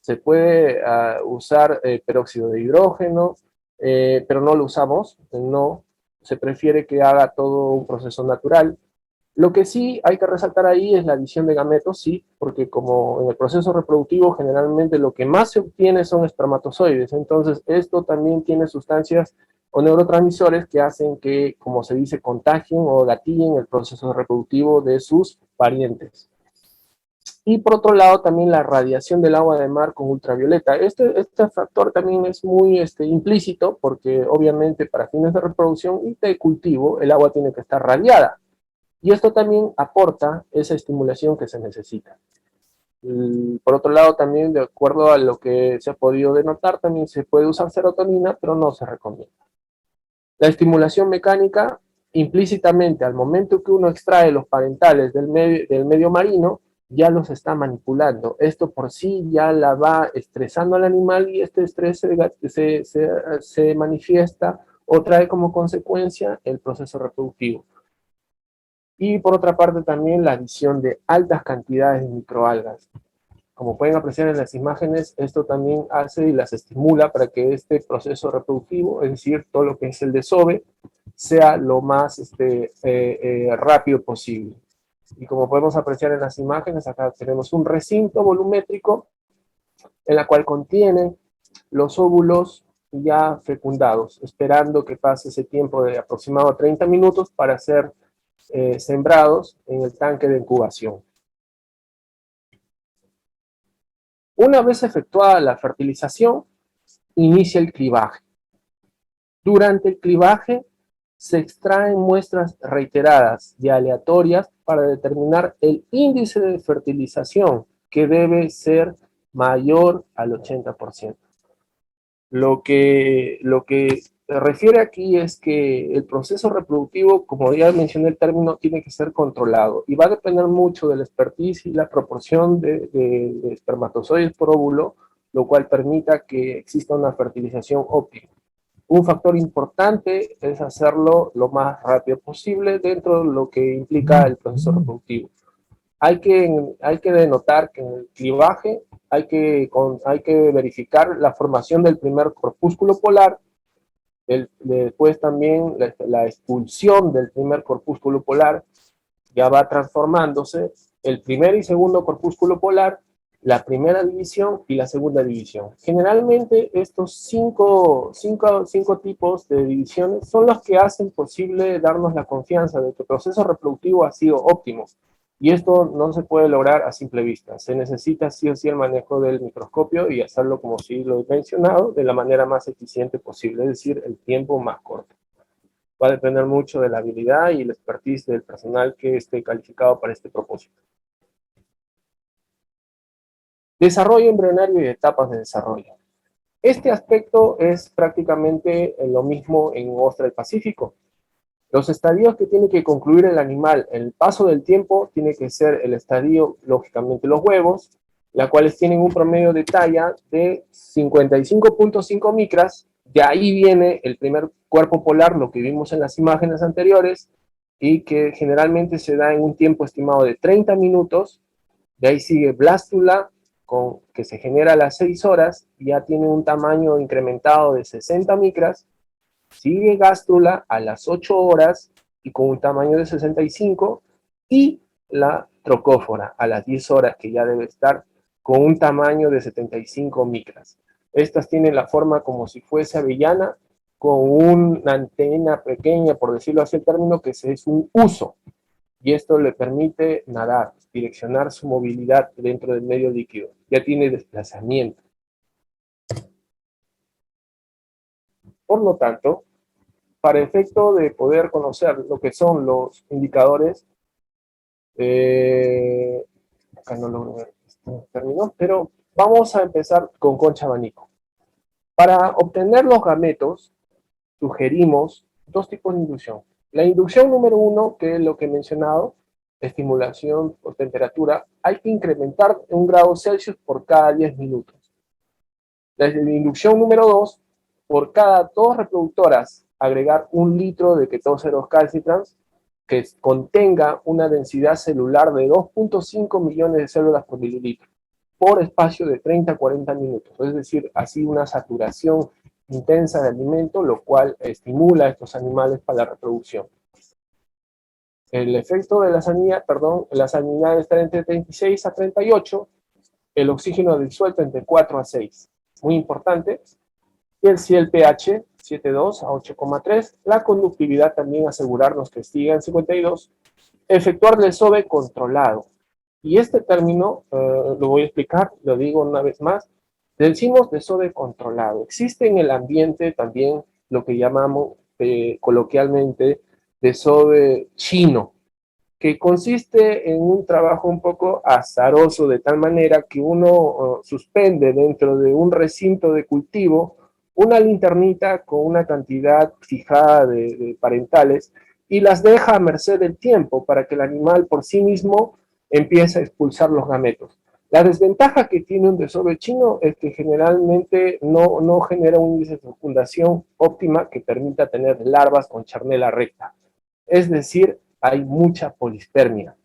Se puede usar peróxido de hidrógeno, pero no lo usamos, no. Se prefiere que haga todo un proceso natural. Lo que sí hay que resaltar ahí es la adición de gametos, sí, porque como en el proceso reproductivo generalmente lo que más se obtiene son espermatozoides, entonces esto también tiene sustancias o neurotransmisores que hacen que, como se dice, contagien o gatillen el proceso reproductivo de sus parientes. Y por otro lado también la radiación del agua de mar con ultravioleta. Este factor también es muy implícito porque obviamente para fines de reproducción y de cultivo el agua tiene que estar radiada. Y esto también aporta esa estimulación que se necesita. Por otro lado, también de acuerdo a lo que se ha podido denotar, también se puede usar serotonina, pero no se recomienda. La estimulación mecánica, implícitamente, al momento que uno extrae los parentales del medio marino, ya los está manipulando. Esto por sí ya la va estresando al animal y este estrés se manifiesta o trae como consecuencia el proceso reproductivo. Y por otra parte también la adición de altas cantidades de microalgas. Como pueden apreciar en las imágenes, esto también hace y las estimula para que este proceso reproductivo, es decir, todo lo que es el desove, sea lo más rápido posible. Y como podemos apreciar en las imágenes, acá tenemos un recinto volumétrico en la cual contienen los óvulos ya fecundados, esperando que pase ese tiempo de aproximado 30 minutos para ser sembrados en el tanque de incubación. Una vez efectuada la fertilización, inicia el clivaje. Durante el clivaje se extraen muestras reiteradas y aleatorias para determinar el índice de fertilización, que debe ser mayor al 80%. Lo que refiere aquí es que el proceso reproductivo, como ya mencioné el término, tiene que ser controlado y va a depender mucho del expertise y la proporción de espermatozoides por óvulo, lo cual permita que exista una fertilización óptima. Un factor importante es hacerlo lo más rápido posible dentro de lo que implica el proceso reproductivo. Hay que denotar que en el clivaje hay que verificar la formación del primer corpúsculo polar, después también la expulsión del primer corpúsculo polar, ya va transformándose el primer y segundo corpúsculo polar, la primera división y la segunda división. Generalmente estos cinco tipos de divisiones son los que hacen posible darnos la confianza de que el proceso reproductivo ha sido óptimo. Y esto no se puede lograr a simple vista. Se necesita sí o sí el manejo del microscopio y hacerlo, como sí lo he mencionado, de la manera más eficiente posible, es decir, el tiempo más corto. Va a depender mucho de la habilidad y el expertise del personal que esté calificado para este propósito. Desarrollo embrionario y etapas de desarrollo. Este aspecto es prácticamente lo mismo en ostra del Pacífico. Los estadios que tiene que concluir el animal en el paso del tiempo tiene que ser el estadio, lógicamente, los huevos, las cuales tienen un promedio de talla de 55.5 micras. De ahí viene el primer cuerpo polar, lo que vimos en las imágenes anteriores, y que generalmente se da en un tiempo estimado de 30 minutos. De ahí sigue blástula, que se genera a las 6 horas, y ya tiene un tamaño incrementado de 60 micras. Sigue gástrula a las 8 horas y con un tamaño de 65, y la trocófora a las 10 horas, que ya debe estar con un tamaño de 75 micras. Estas tienen la forma como si fuese avellana, con una antena pequeña, por decirlo así el término, que es un uso, y esto le permite nadar, direccionar su movilidad dentro del medio líquido. Ya tiene desplazamiento. Por lo tanto, para efecto de poder conocer lo que son los indicadores, acá no logro ver este término, pero vamos a empezar con concha abanico. Para obtener los gametos, sugerimos dos tipos de inducción. La inducción número 1, que es lo que he mencionado, estimulación por temperatura, hay que incrementar 1 grado Celsius por cada 10 minutos. La inducción número 2, por cada 2 reproductoras, agregar 1 litro de ketóceros calcitrans que contenga una densidad celular de 2.5 millones de células por mililitro, por espacio de 30 a 40 minutos. Es decir, así una saturación intensa de alimento, lo cual estimula a estos animales para la reproducción. El efecto de la salinidad debe estar entre 36 a 38, el oxígeno disuelto entre 4 a 6. Muy importante. Y el pH 7.2 a 8.3. La conductividad también asegurarnos que siga en 52. Efectuar desove controlado. Y este término lo voy a explicar, lo digo una vez más. Decimos desove controlado. Existe en el ambiente también lo que llamamos coloquialmente desove chino, que consiste en un trabajo un poco azaroso, de tal manera que uno suspende dentro de un recinto de cultivo una linternita con una cantidad fijada de parentales y las deja a merced del tiempo para que el animal por sí mismo empiece a expulsar los gametos. La desventaja que tiene un desove chino es que generalmente no genera un índice de fecundación óptima que permita tener larvas con charnela recta. Es decir, hay mucha polispermia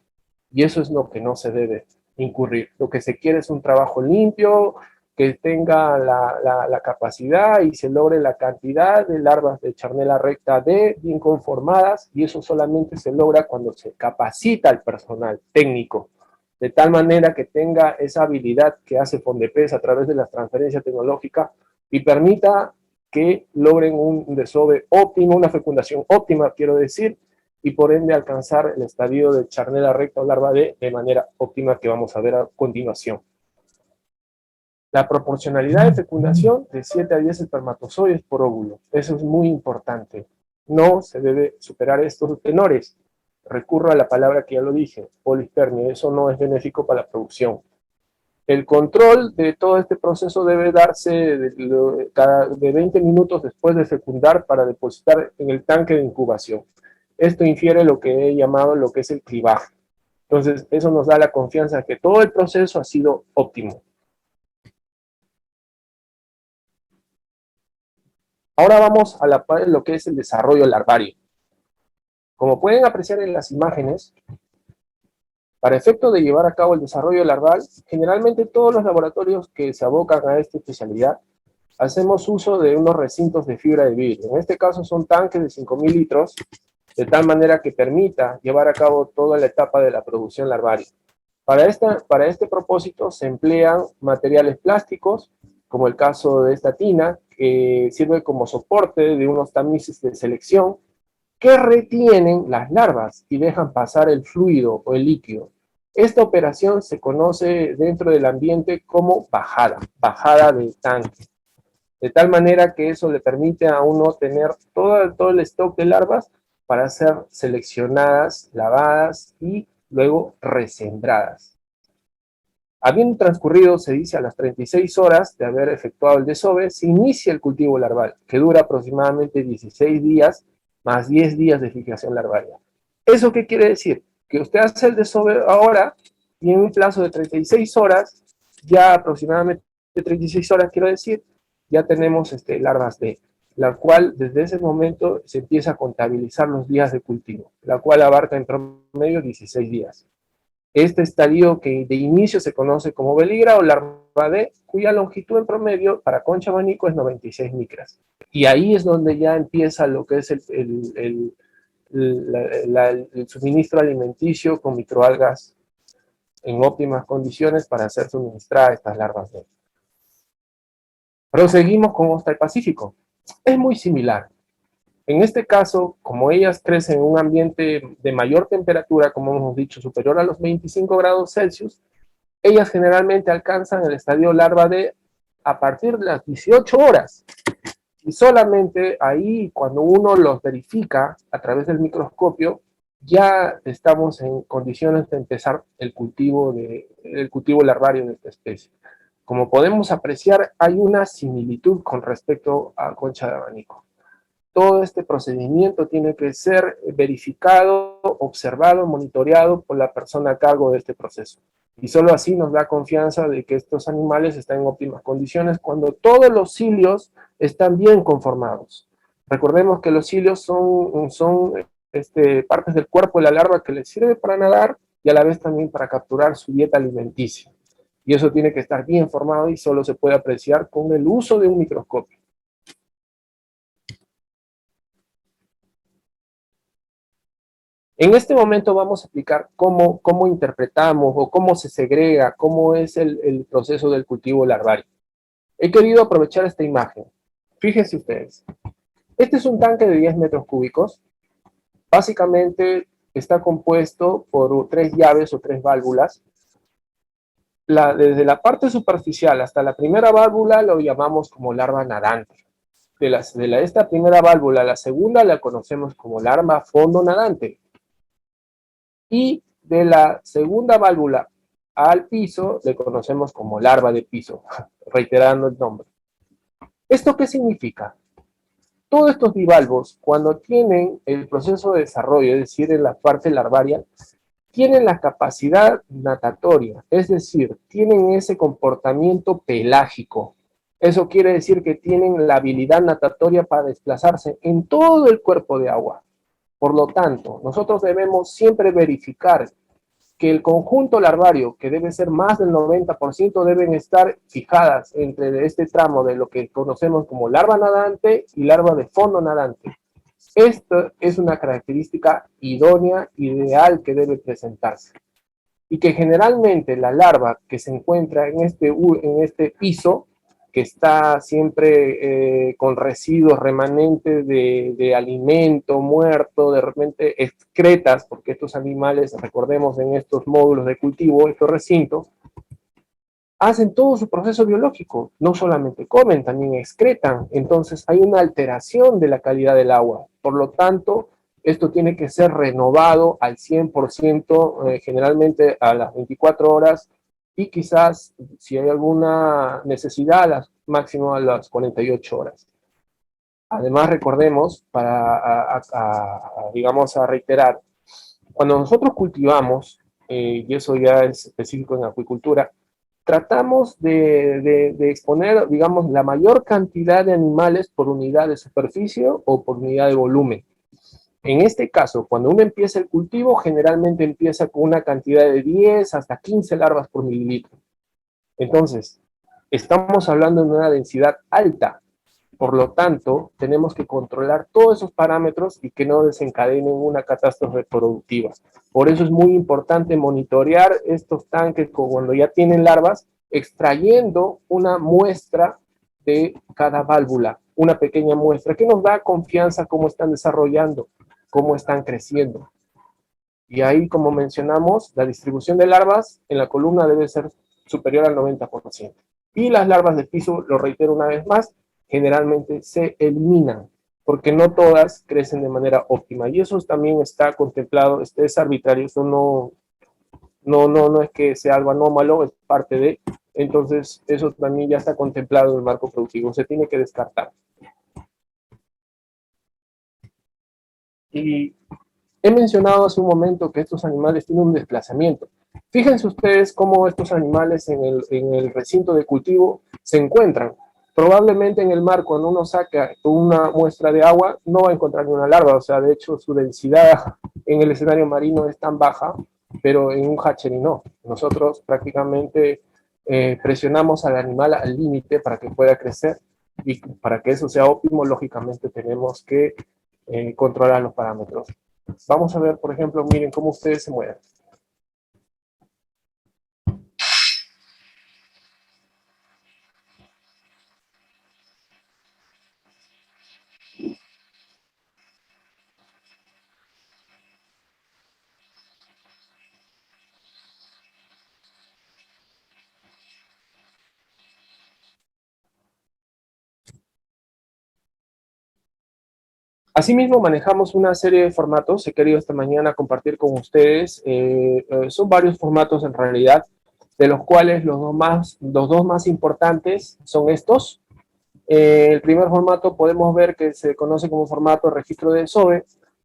y eso es lo que no se debe incurrir. Lo que se quiere es un trabajo limpio, que tenga la capacidad y se logre la cantidad de larvas de charnela recta D bien conformadas, y eso solamente se logra cuando se capacita al personal técnico, de tal manera que tenga esa habilidad que hace Fondepes a través de la transferencia tecnológica y permita que logren un desove óptimo, una fecundación óptima, quiero decir, y por ende alcanzar el estadio de charnela recta o larva de manera óptima, que vamos a ver a continuación. La proporcionalidad de fecundación de 7 a 10 espermatozoides por óvulo. Eso es muy importante. No se debe superar estos tenores. Recurro a la palabra que ya lo dije, polispermia. Eso no es benéfico para la producción. El control de todo este proceso debe darse de 20 minutos después de fecundar para depositar en el tanque de incubación. Esto infiere lo que he llamado lo que es el clivaje. Entonces, eso nos da la confianza de que todo el proceso ha sido óptimo. Ahora vamos a lo que es el desarrollo larvario. Como pueden apreciar en las imágenes, para efecto de llevar a cabo el desarrollo larval, generalmente todos los laboratorios que se abocan a esta especialidad hacemos uso de unos recintos de fibra de vidrio. En este caso son tanques de 5.000 litros, de tal manera que permita llevar a cabo toda la etapa de la producción larvaria. Para este propósito se emplean materiales plásticos, como el caso de esta tina, que sirve como soporte de unos tamices de selección que retienen las larvas y dejan pasar el fluido o el líquido. Esta operación se conoce dentro del ambiente como bajada del tanque, de tal manera que eso le permite a uno tener todo el stock de larvas para ser seleccionadas, lavadas y luego resembradas. Habiendo transcurrido, se dice, a las 36 horas de haber efectuado el desove, se inicia el cultivo larval, que dura aproximadamente 16 días más 10 días de fijación larvaria. ¿Eso qué quiere decir? Que usted hace el desove ahora y en un plazo de 36 horas, ya aproximadamente 36 horas quiero decir, ya tenemos larvas de, la cual desde ese momento se empieza a contabilizar los días de cultivo, la cual abarca en promedio 16 días. Este estadio que de inicio se conoce como beligra o larva D, cuya longitud en promedio para concha abanico es 96 micras. Y ahí es donde ya empieza lo que es el suministro alimenticio con microalgas en óptimas condiciones para ser suministradas estas larvas D. Proseguimos con Hostal Pacífico. Es muy similar. En este caso, como ellas crecen en un ambiente de mayor temperatura, como hemos dicho, superior a los 25 grados Celsius, ellas generalmente alcanzan el estadio larva D a partir de las 18 horas. Y solamente ahí, cuando uno los verifica a través del microscopio, ya estamos en condiciones de empezar el cultivo larvario de esta especie. Como podemos apreciar, hay una similitud con respecto a concha de abanico. Todo este procedimiento tiene que ser verificado, observado, monitoreado por la persona a cargo de este proceso. Y solo así nos da confianza de que estos animales están en óptimas condiciones cuando todos los cilios están bien conformados. Recordemos que los cilios son partes del cuerpo de la larva que les sirve para nadar y a la vez también para capturar su dieta alimenticia. Y eso tiene que estar bien formado y solo se puede apreciar con el uso de un microscopio. En este momento vamos a explicar cómo interpretamos o cómo se segrega, cómo es el proceso del cultivo larvario. He querido aprovechar esta imagen. Fíjense ustedes. Este es un tanque de 10 metros cúbicos. Básicamente está compuesto por 3 llaves o 3 válvulas. Desde la parte superficial hasta la primera válvula lo llamamos como larva nadante. Esta primera válvula, la segunda la conocemos como larva fondo nadante. Y de la segunda válvula al piso le conocemos como larva de piso, reiterando el nombre. ¿Esto qué significa? Todos estos bivalvos, cuando tienen el proceso de desarrollo, es decir, en la parte larvaria, tienen la capacidad natatoria, es decir, tienen ese comportamiento pelágico. Eso quiere decir que tienen la habilidad natatoria para desplazarse en todo el cuerpo de agua. Por lo tanto, nosotros debemos siempre verificar que el conjunto larvario, que debe ser más del 90%, deben estar fijadas entre este tramo de lo que conocemos como larva nadante y larva de fondo nadante. Esto es una característica idónea, ideal que debe presentarse. Y que generalmente la larva que se encuentra en este piso, que está siempre con residuos remanentes de alimento muerto, de repente excretas, porque estos animales, recordemos en estos módulos de cultivo, estos recintos, hacen todo su proceso biológico, no solamente comen, también excretan, entonces hay una alteración de la calidad del agua, por lo tanto, esto tiene que ser renovado al 100%, generalmente a las 24 horas, y quizás, si hay alguna necesidad, máximo a las 48 horas. Además, recordemos, digamos, a reiterar, cuando nosotros cultivamos, y eso ya es específico en acuicultura, tratamos de exponer, digamos, la mayor cantidad de animales por unidad de superficie o por unidad de volumen. En este caso, cuando uno empieza el cultivo, generalmente empieza con una cantidad de 10 hasta 15 larvas por mililitro. Entonces, estamos hablando de una densidad alta. Por lo tanto, tenemos que controlar todos esos parámetros y que no desencadenen una catástrofe productiva. Por eso es muy importante monitorear estos tanques cuando ya tienen larvas, extrayendo una muestra de cada válvula, una pequeña muestra que nos da confianza cómo están desarrollando, cómo están creciendo. Y ahí, como mencionamos, la distribución de larvas en la columna debe ser superior al 90%. Y las larvas de piso, lo reitero una vez más, generalmente se eliminan, porque no todas crecen de manera óptima. Y eso también está contemplado, es arbitrario, eso no es que sea algo anómalo, es parte de. Entonces, eso también ya está contemplado en el marco productivo, se tiene que descartar. Y he mencionado hace un momento que estos animales tienen un desplazamiento. Fíjense ustedes cómo estos animales en el recinto de cultivo se encuentran. Probablemente en el mar, cuando uno saca una muestra de agua, no va a encontrar ni una larva. O sea, de hecho, su densidad en el escenario marino es tan baja, pero en un hatchery no. Nosotros prácticamente presionamos al animal al límite para que pueda crecer, y para que eso sea óptimo, lógicamente tenemos que controlar los parámetros. Vamos a ver, por ejemplo, miren cómo ustedes se mueven. Asimismo, manejamos una serie de formatos. He querido esta mañana compartir con ustedes. Son varios formatos en realidad, de los cuales los dos más importantes son estos. El primer formato podemos ver que se conoce como formato registro de SOBE,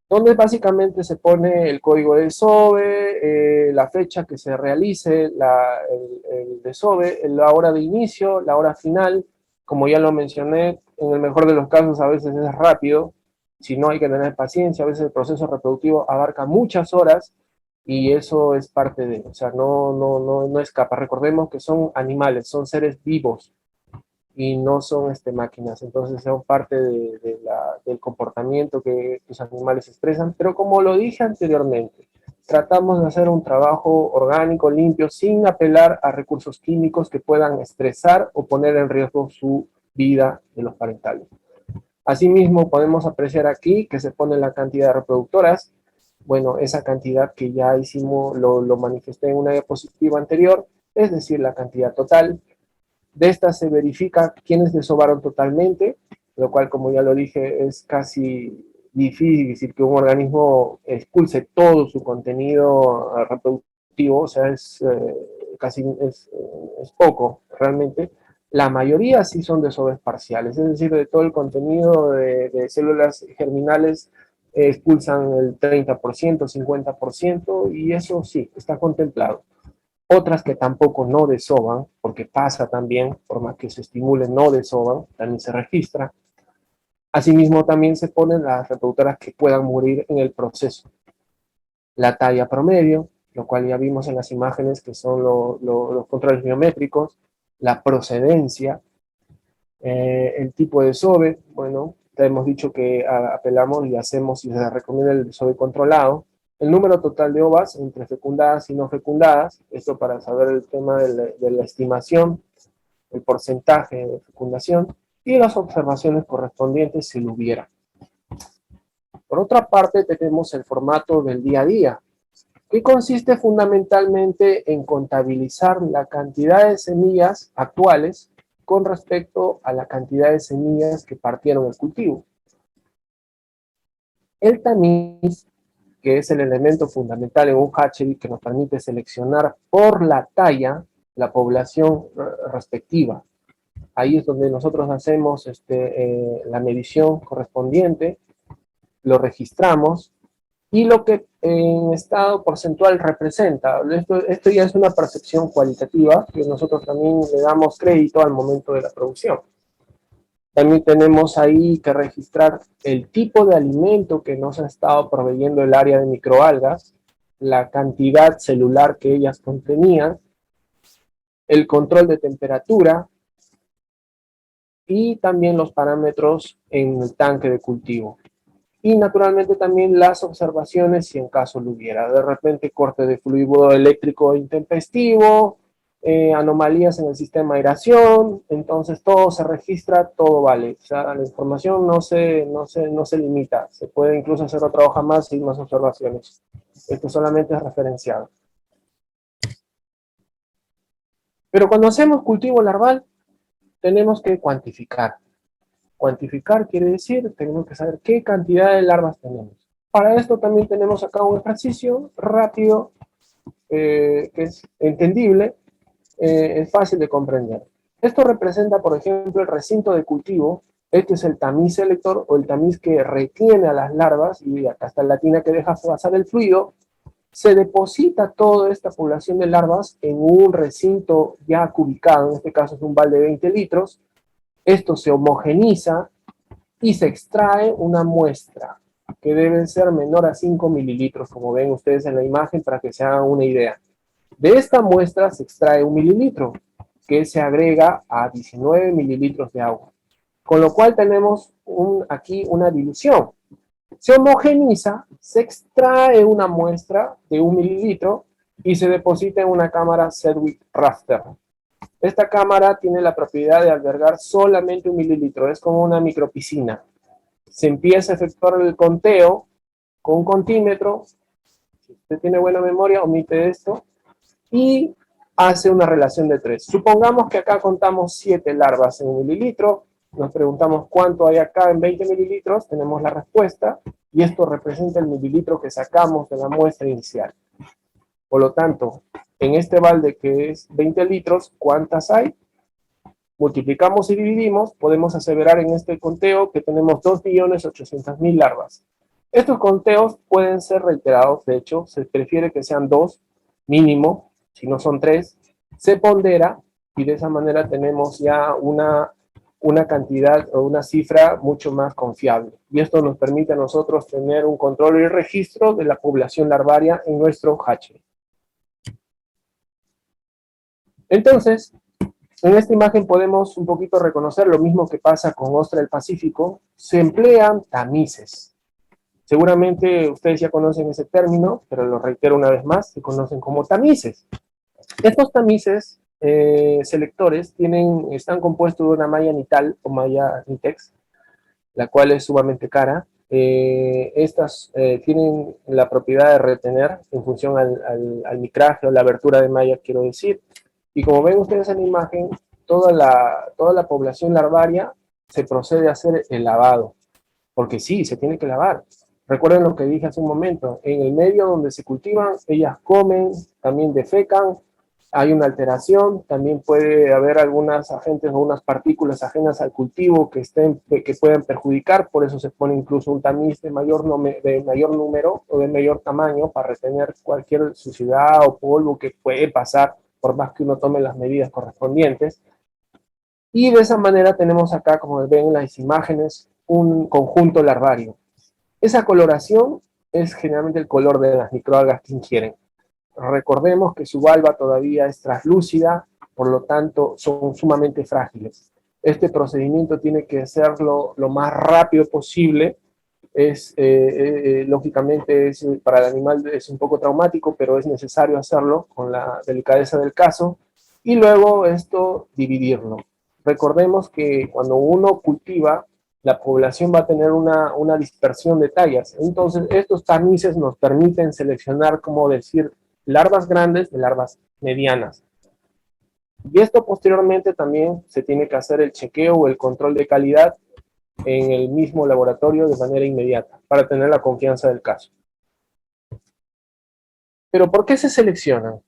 donde básicamente se pone el código de SOBE, la fecha que se realice el desove, la hora de inicio, la hora final. Como ya lo mencioné, en el mejor de los casos a veces es rápido, si no hay que tener paciencia, a veces el proceso reproductivo abarca muchas horas y eso es parte de, o sea, no escapa. Recordemos que son animales, son seres vivos y no son máquinas, entonces son parte del comportamiento que los animales expresan, pero como lo dije anteriormente, tratamos de hacer un trabajo orgánico, limpio, sin apelar a recursos químicos que puedan estresar o poner en riesgo su vida de los parentales. Asimismo, podemos apreciar aquí que se pone la cantidad de reproductoras. Bueno, esa cantidad que ya hicimos, lo manifesté en una diapositiva anterior, es decir, la cantidad total. De estas se verifica quiénes desovaron totalmente, lo cual, como ya lo dije, es casi difícil que un organismo expulse todo su contenido reproductivo, o sea, es poco realmente. La mayoría sí son desoves parciales, es decir, de todo el contenido de células germinales expulsan el 30%, 50%, y eso sí, está contemplado. Otras que tampoco no desoban, porque pasa también, por más que se estimulen, no desoban, también se registra. Asimismo, también se ponen las reproductoras que puedan morir en el proceso. La talla promedio, lo cual ya vimos en las imágenes, que son los controles biométricos, la procedencia, el tipo de desove. Bueno, te hemos dicho que apelamos y hacemos y se recomienda el desove controlado. El número total de ovas entre fecundadas y no fecundadas, esto para saber el tema de la estimación, el porcentaje de fecundación y las observaciones correspondientes si lo hubiera. Por otra parte, tenemos el formato del día a día, que consiste fundamentalmente en contabilizar la cantidad de semillas actuales con respecto a la cantidad de semillas que partieron del cultivo. El tamiz, que es el elemento fundamental en un hatchery que nos permite seleccionar por la talla la población respectiva. Ahí es donde nosotros hacemos la medición correspondiente, lo registramos, y lo que en estado porcentual representa. Esto ya es una percepción cualitativa que nosotros también le damos crédito al momento de la producción. También tenemos ahí que registrar el tipo de alimento que nos ha estado proveyendo el área de microalgas, la cantidad celular que ellas contenían, el control de temperatura y también los parámetros en el tanque de cultivo. Y naturalmente también las observaciones si en caso lo hubiera. De repente corte de fluido eléctrico intempestivo, anomalías en el sistema de aireación, entonces todo se registra, todo vale. O sea, la información no se limita, se puede incluso hacer otra hoja más y más observaciones. Esto solamente es referenciado. Pero cuando hacemos cultivo larval, tenemos que cuantificar. Cuantificar quiere decir, tenemos que saber qué cantidad de larvas tenemos. Para esto también tenemos acá un ejercicio rápido, que es entendible, es fácil de comprender. Esto representa, por ejemplo, el recinto de cultivo. Este es el tamiz selector o el tamiz que retiene a las larvas, y acá está la tina que deja pasar el fluido. Se deposita toda esta población de larvas en un recinto ya cubicado, en este caso es un balde de 20 litros. Esto se homogeniza y se extrae una muestra que debe ser menor a 5 mililitros, como ven ustedes en la imagen, para que se hagan una idea. De esta muestra se extrae 1 mililitro, que se agrega a 19 mililitros de agua. Con lo cual tenemos aquí una dilución. Se homogeniza, se extrae una muestra de 1 mililitro y se deposita en una cámara Sedgwick Raster. Esta cámara tiene la propiedad de albergar solamente 1 mililitro, es como una micropiscina. Se empieza a efectuar el conteo con un contímetro. Si usted tiene buena memoria, omite esto, y hace una relación de 3. Supongamos que acá contamos 7 larvas en 1 mililitro, nos preguntamos cuánto hay acá en 20 mililitros, tenemos la respuesta, y esto representa el mililitro que sacamos de la muestra inicial. Por lo tanto, en este balde que es 20 litros, ¿cuántas hay? Multiplicamos y dividimos, podemos aseverar en este conteo que tenemos 2.800.000 larvas. Estos conteos pueden ser reiterados, de hecho, se prefiere que sean 2 mínimo, si no son 3, se pondera y de esa manera tenemos ya una cantidad o una cifra mucho más confiable. Y esto nos permite a nosotros tener un control y registro de la población larvaria en nuestro hatchery. Entonces, en esta imagen podemos un poquito reconocer lo mismo que pasa con ostra del Pacífico. Se emplean tamices. Seguramente ustedes ya conocen ese término, pero lo reitero una vez más, se conocen como tamices. Estos tamices selectores están compuestos de una malla nital o malla nitex, la cual es sumamente cara. Estas tienen la propiedad de retener en función al micraje o la abertura de malla, quiero decir. Y como ven ustedes en la imagen, toda la población larvaria se procede a hacer el lavado, porque sí, se tiene que lavar. Recuerden lo que dije hace un momento, en el medio donde se cultivan, ellas comen, también defecan, hay una alteración, también puede haber algunos agentes o unas partículas ajenas al cultivo que pueden perjudicar, por eso se pone incluso un tamiz de mayor número o de mayor tamaño para retener cualquier suciedad o polvo que puede pasar por más que uno tome las medidas correspondientes. Y de esa manera tenemos acá, como ven en las imágenes, un conjunto larvario. Esa coloración es generalmente el color de las microalgas que ingieren. Recordemos que su valva todavía es translúcida, por lo tanto son sumamente frágiles. Este procedimiento tiene que hacerlo lo más rápido posible. Lógicamente para el animal es un poco traumático, pero es necesario hacerlo con la delicadeza del caso. Y luego esto dividirlo. Recordemos que cuando uno cultiva, la población va a tener una dispersión de tallas. Entonces, estos tamices nos permiten seleccionar, como decir, larvas grandes de larvas medianas. Y esto posteriormente también se tiene que hacer el chequeo o el control de calidad en el mismo laboratorio de manera inmediata para tener la confianza del caso. Pero ¿por qué se seleccionan?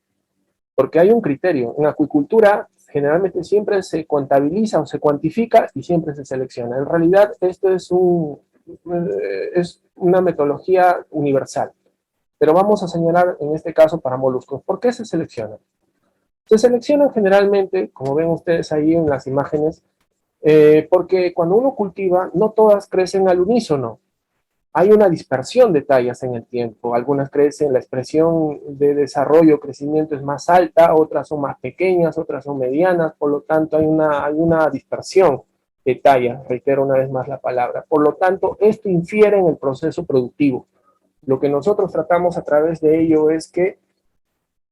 Porque hay un criterio. En acuicultura generalmente siempre se contabiliza o se cuantifica y siempre se selecciona. En realidad esto es una metodología universal. Pero vamos a señalar en este caso para moluscos. ¿Por qué se seleccionan? Se seleccionan generalmente, como ven ustedes ahí en las imágenes, porque cuando uno cultiva, no todas crecen al unísono. Hay una dispersión de tallas en el tiempo. Algunas crecen, la expresión de desarrollo, crecimiento es más alta, otras son más pequeñas, otras son medianas, por lo tanto hay una dispersión de tallas, reitero una vez más la palabra. Por lo tanto, esto infiere en el proceso productivo. Lo que nosotros tratamos a través de ello es que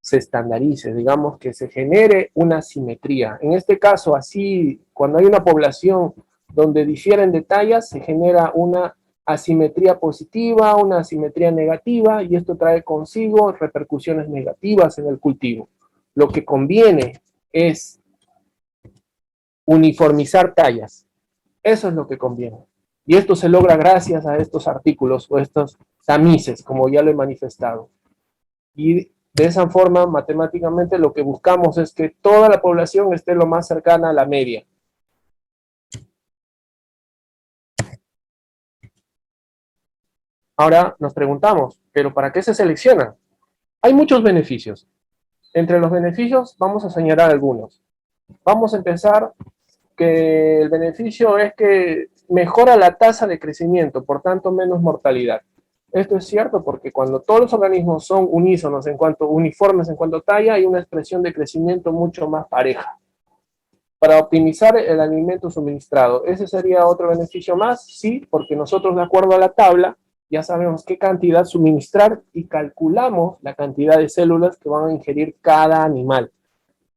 se estandarice, digamos, que se genere una simetría. En este caso, así, cuando hay una población donde difieren de tallas, se genera una asimetría positiva, una asimetría negativa, y esto trae consigo repercusiones negativas en el cultivo. Lo que conviene es uniformizar tallas. Eso es lo que conviene. Y esto se logra gracias a estos artículos o estos tamices, como ya lo he manifestado. Y de esa forma, matemáticamente, lo que buscamos es que toda la población esté lo más cercana a la media. Ahora nos preguntamos, ¿pero para qué se selecciona? Hay muchos beneficios. Entre los beneficios vamos a señalar algunos. Vamos a empezar que el beneficio es que mejora la tasa de crecimiento, por tanto menos mortalidad. Esto es cierto porque cuando todos los organismos son unísonos uniformes en cuanto a talla, hay una expresión de crecimiento mucho más pareja. Para optimizar el alimento suministrado, ¿ese sería otro beneficio más? Sí, porque nosotros de acuerdo a la tabla ya sabemos qué cantidad suministrar y calculamos la cantidad de células que van a ingerir cada animal,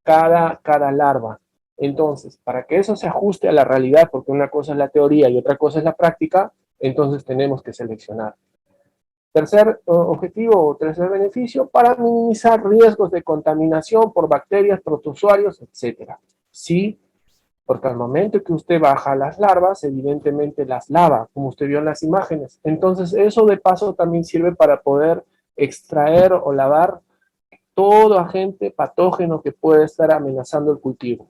cada larva. Entonces, para que eso se ajuste a la realidad, porque una cosa es la teoría y otra cosa es la práctica, entonces tenemos que seleccionar. Tercer objetivo o tercer beneficio, para minimizar riesgos de contaminación por bacterias, protozoarios, etc. Sí, porque al momento que usted baja las larvas, evidentemente las lava, como usted vio en las imágenes. Entonces, eso de paso también sirve para poder extraer o lavar todo agente patógeno que puede estar amenazando el cultivo.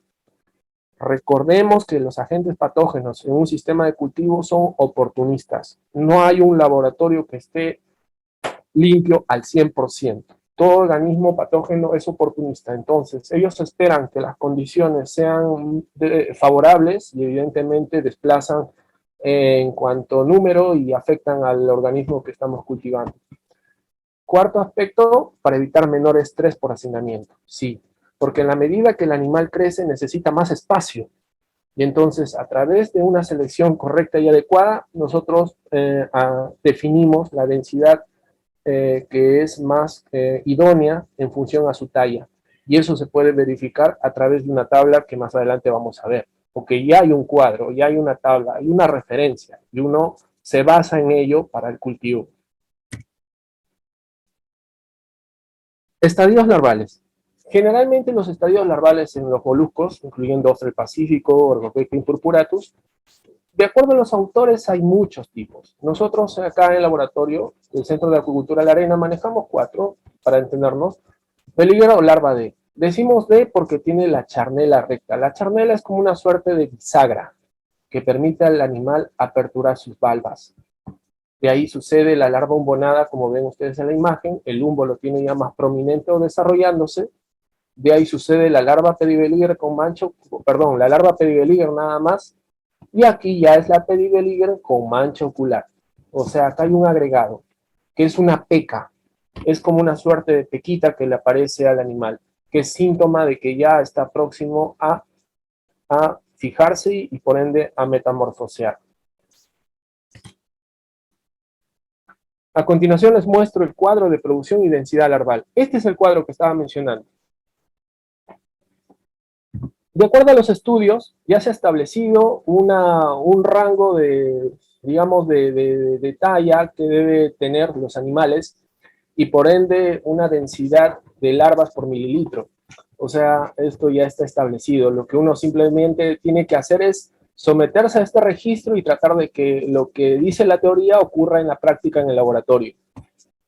Recordemos que los agentes patógenos en un sistema de cultivo son oportunistas. No hay un laboratorio que esté limpio al 100%. Todo organismo patógeno es oportunista. Entonces, ellos esperan que las condiciones sean favorables y evidentemente desplazan en cuanto a número y afectan al organismo que estamos cultivando. Cuarto aspecto, para evitar menor estrés por hacinamiento. Sí, porque en la medida que el animal crece necesita más espacio. Y entonces, a través de una selección correcta y adecuada, nosotros definimos la densidad que es más idónea en función a su talla. Y eso se puede verificar a través de una tabla que más adelante vamos a ver. Porque ya hay un cuadro, ya hay una tabla, hay una referencia, y uno se basa en ello para el cultivo. Estadios larvales. Generalmente los estadios larvales en los moluscos, incluyendo ostra del Pacífico, Orgopectin purpuratus, de acuerdo a los autores hay muchos tipos. Nosotros acá en el laboratorio, el Centro de Acuicultura La Arena, manejamos 4 para entendernos. Peligro o larva D. Decimos D porque tiene la charnela recta. La charnela es como una suerte de bisagra que permite al animal aperturar sus valvas. De ahí sucede la larva umbonada, como ven ustedes en la imagen. El umbo lo tiene ya más prominente o desarrollándose. De ahí sucede la larva pedibelíger con mancha, perdón, la larva pedibelíger nada más. Y aquí ya es la pedibelíger con mancha ocular. O sea, acá hay un agregado, que es una peca. Es como una suerte de pequita que le aparece al animal, que es síntoma de que ya está próximo a fijarse y por ende a metamorfosear. A continuación les muestro el cuadro de producción y densidad larval. Este es el cuadro que estaba mencionando. De acuerdo a los estudios, ya se ha establecido un rango de, digamos, de talla que debe tener los animales y por ende una densidad de larvas por mililitro. O sea, esto ya está establecido. Lo que uno simplemente tiene que hacer es someterse a este registro y tratar de que lo que dice la teoría ocurra en la práctica en el laboratorio.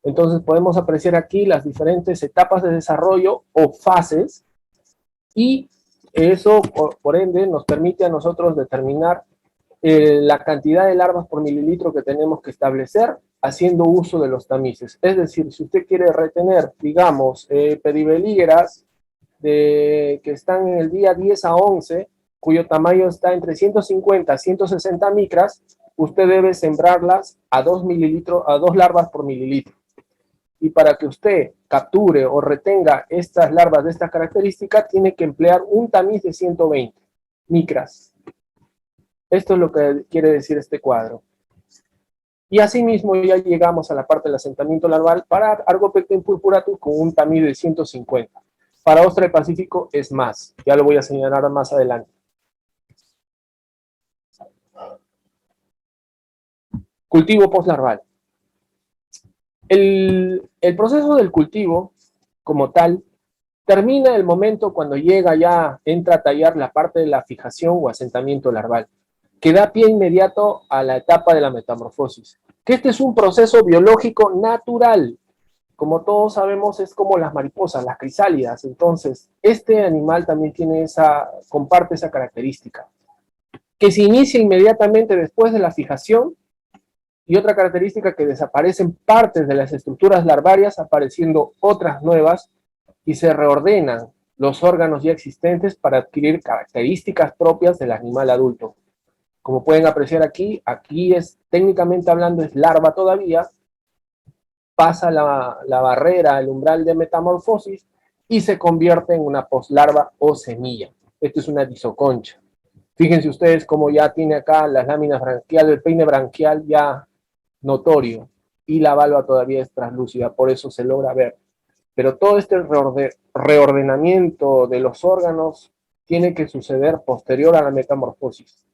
Entonces podemos apreciar aquí las diferentes etapas de desarrollo o fases y eso, por ende, nos permite a nosotros determinar la cantidad de larvas por mililitro que tenemos que establecer haciendo uso de los tamices. Es decir, si usted quiere retener, digamos, pedibelígeras que están en el día 10 a 11, cuyo tamaño está entre 150 a 160 micras, usted debe sembrarlas a 2 mililitros, a 2 larvas por mililitro. Y para que usted capture o retenga estas larvas de esta característica, tiene que emplear un tamiz de 120 micras. Esto es lo que quiere decir este cuadro. Y asimismo ya llegamos a la parte del asentamiento larval para Argopecten purpuratus con un tamiz de 150. Para ostra del Pacífico es más, ya lo voy a señalar más adelante. Cultivo postlarval. El proceso del cultivo, como tal, termina el momento cuando llega ya, entra a tallar la parte de la fijación o asentamiento larval, que da pie inmediato a la etapa de la metamorfosis. Que este es un proceso biológico natural. Como todos sabemos, es como las mariposas, las crisálidas. Entonces, este animal también comparte esa característica. Que se inicia inmediatamente después de la fijación. Y otra característica, que desaparecen partes de las estructuras larvarias, apareciendo otras nuevas, y se reordenan los órganos ya existentes para adquirir características propias del animal adulto. Como pueden apreciar aquí es, técnicamente hablando, es larva todavía, pasa la barrera, el umbral de metamorfosis, y se convierte en una poslarva o semilla. Esto es una disoconcha. Fíjense ustedes cómo ya tiene acá las láminas branquiales, el peine branquial ya notorio, y la valva todavía es translúcida, por eso se logra ver. Pero todo este reordenamiento de los órganos tiene que suceder posterior a la metamorfosis.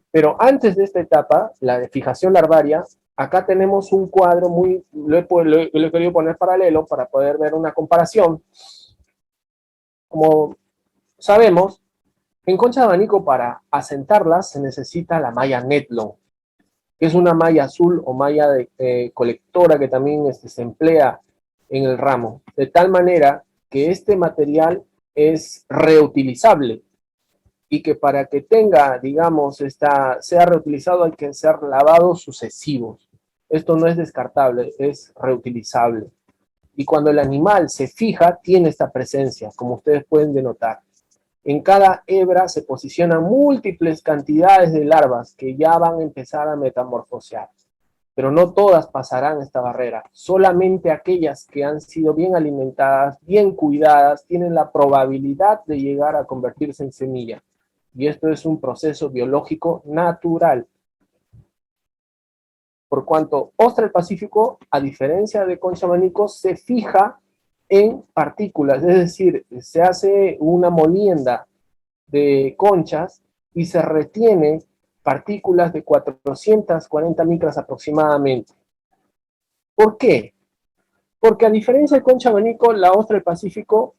Pero antes de esta etapa, la de fijación larvaria, acá tenemos un cuadro lo he querido poner paralelo para poder ver una comparación. Como sabemos, en concha de abanico, para asentarlas se necesita la malla Netlon, que es una malla azul o malla colectora que también se emplea en el ramo, de tal manera que este material es reutilizable y que para que tenga, digamos, sea reutilizado hay que hacer lavados sucesivos. Esto no es descartable, es reutilizable. Y cuando el animal se fija, tiene esta presencia, como ustedes pueden denotar. En cada hebra se posicionan múltiples cantidades de larvas que ya van a empezar a metamorfosear. Pero no todas pasarán esta barrera. Solamente aquellas que han sido bien alimentadas, bien cuidadas, tienen la probabilidad de llegar a convertirse en semilla. Y esto es un proceso biológico natural. Por cuanto ostra del Pacífico, a diferencia de concha abanico, se fija en partículas, es decir, se hace una molienda de conchas y se retiene partículas de 440 micras aproximadamente. ¿Por qué? Porque a diferencia del concha abanico, la ostra del Pacífico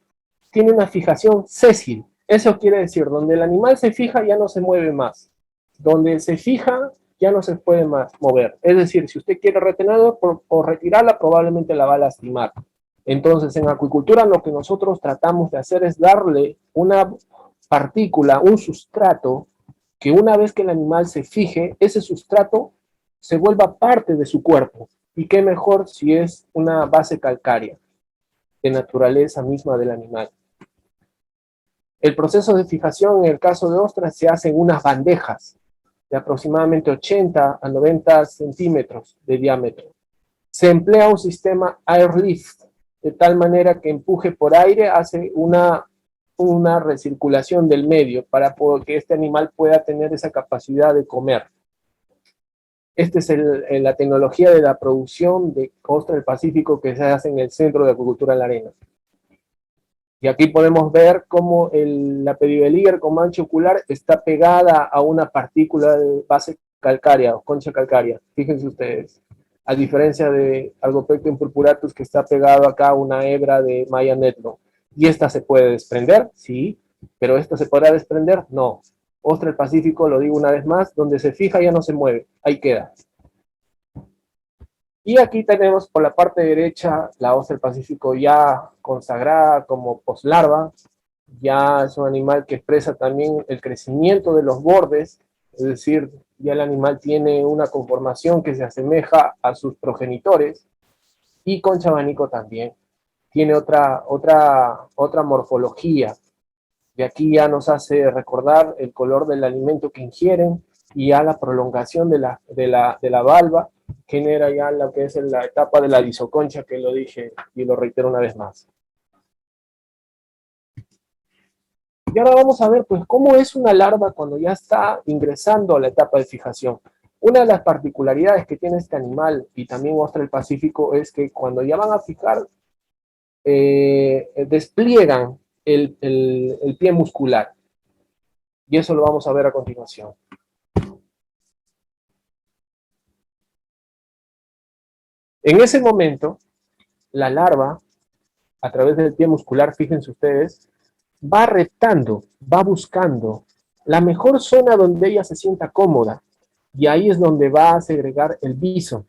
tiene una fijación sésil. Eso quiere decir, donde el animal se fija ya no se mueve más. Donde se fija ya no se puede más mover. Es decir, si usted quiere retenerla o retirarla, probablemente la va a lastimar. Entonces, en acuicultura lo que nosotros tratamos de hacer es darle una partícula, un sustrato, que una vez que el animal se fije, ese sustrato se vuelva parte de su cuerpo. Y qué mejor si es una base calcárea, de naturaleza misma del animal. El proceso de fijación en el caso de ostras se hace en unas bandejas de aproximadamente 80 a 90 centímetros de diámetro. Se emplea un sistema airlift, de tal manera que empuje por aire, hace una recirculación del medio para que este animal pueda tener esa capacidad de comer. Esta es la tecnología de la producción de ostra del Pacífico que se hace en el Centro de Acuicultura La Arena. Y aquí podemos ver cómo la Pedibelíger con mancha ocular está pegada a una partícula de base calcárea o concha calcárea. Fíjense ustedes. A diferencia de Argopecten purpuratus que está pegado acá a una hebra de Maya netlo. ¿Y esta se puede desprender? Sí. ¿Pero esta se podrá desprender? No. Ostra del Pacífico, lo digo una vez más, donde se fija ya no se mueve. Ahí queda. Y aquí tenemos por la parte derecha la ostra del Pacífico ya consagrada como poslarva. Ya es un animal que expresa también el crecimiento de los bordes, es decir, ya el animal tiene una conformación que se asemeja a sus progenitores, y concha abanico también. Tiene otra morfología, y aquí ya nos hace recordar el color del alimento que ingieren, y ya la prolongación de la valva genera ya lo que es la etapa de la lisoconcha, que lo dije y lo reitero una vez más. Y ahora vamos a ver, pues, cómo es una larva cuando ya está ingresando a la etapa de fijación. Una de las particularidades que tiene este animal, y también ostra del Pacífico, es que cuando ya van a fijar, despliegan el pie muscular. Y eso lo vamos a ver a continuación. En ese momento, la larva, a través del pie muscular, fíjense ustedes, va reptando, va buscando la mejor zona donde ella se sienta cómoda, y ahí es donde va a segregar el viso,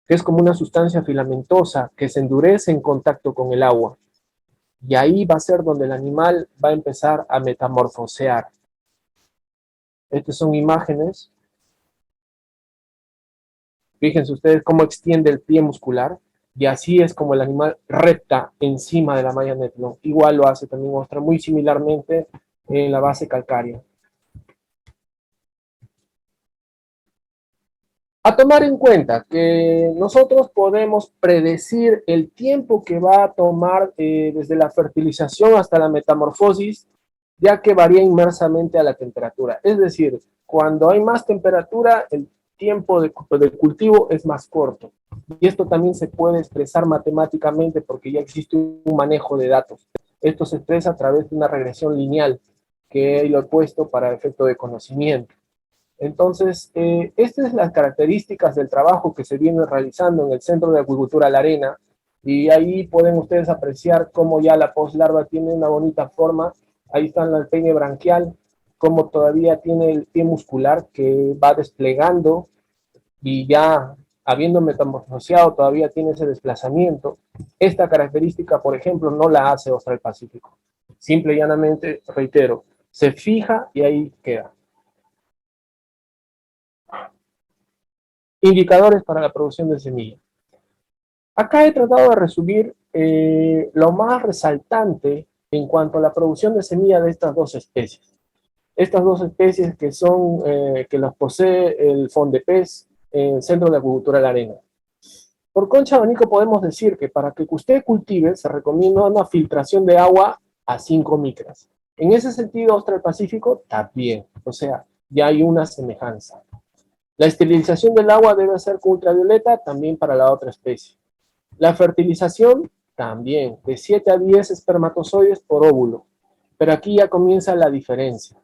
que es como una sustancia filamentosa que se endurece en contacto con el agua, y ahí va a ser donde el animal va a empezar a metamorfosear. Estas son imágenes. Fíjense ustedes cómo extiende el pie muscular, y así es como el animal repta encima de la malla netlon. Igual lo hace también ostra, muy similarmente en la base calcárea. A tomar en cuenta que nosotros podemos predecir el tiempo que va a tomar desde la fertilización hasta la metamorfosis, ya que varía inmersamente a la temperatura. Es decir, cuando hay más temperatura, el tiempo de cultivo es más corto. Y esto también se puede expresar matemáticamente porque ya existe un manejo de datos. Esto se expresa a través de una regresión lineal, que lo he puesto para efecto de conocimiento. Entonces, estas son las características del trabajo que se viene realizando en el Centro de Acuicultura La Arena, y ahí pueden ustedes apreciar cómo ya la poslarva tiene una bonita forma. Ahí está el peine branquial, cómo todavía tiene el pie muscular que va desplegando, y ya habiendo metamorfoseado todavía tiene ese desplazamiento. Esta característica, por ejemplo, no la hace ostra del Pacífico. Simple y llanamente, reitero, se fija y ahí queda. Indicadores para la producción de semilla. Acá he tratado de resumir lo más resaltante en cuanto a la producción de semilla de estas dos especies. Estas dos especies que son, que las posee el Fondepes, el Centro de Acuicultura de la Arena. Por concha abanico podemos decir que para que usted cultive se recomienda una filtración de agua a 5 micras. En ese sentido, ostra del Pacífico también, o sea, ya hay una semejanza. La esterilización del agua debe ser con ultravioleta, también para la otra especie. La fertilización también, de 7 a 10 espermatozoides por óvulo. Pero aquí ya comienza la diferencia.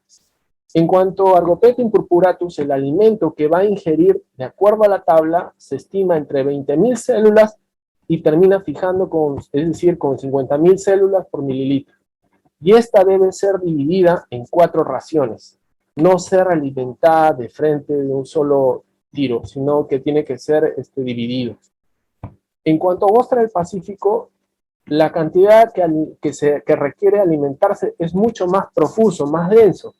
En cuanto a Argopecten purpuratus, el alimento que va a ingerir, de acuerdo a la tabla, se estima entre 20.000 células y termina fijando es decir, con 50.000 células por mililitro. Y esta debe ser dividida en 4 raciones. No ser alimentada de frente de un solo tiro, sino que tiene que ser dividido. En cuanto a ostra del Pacífico, la cantidad que requiere alimentarse es mucho más profuso, más denso.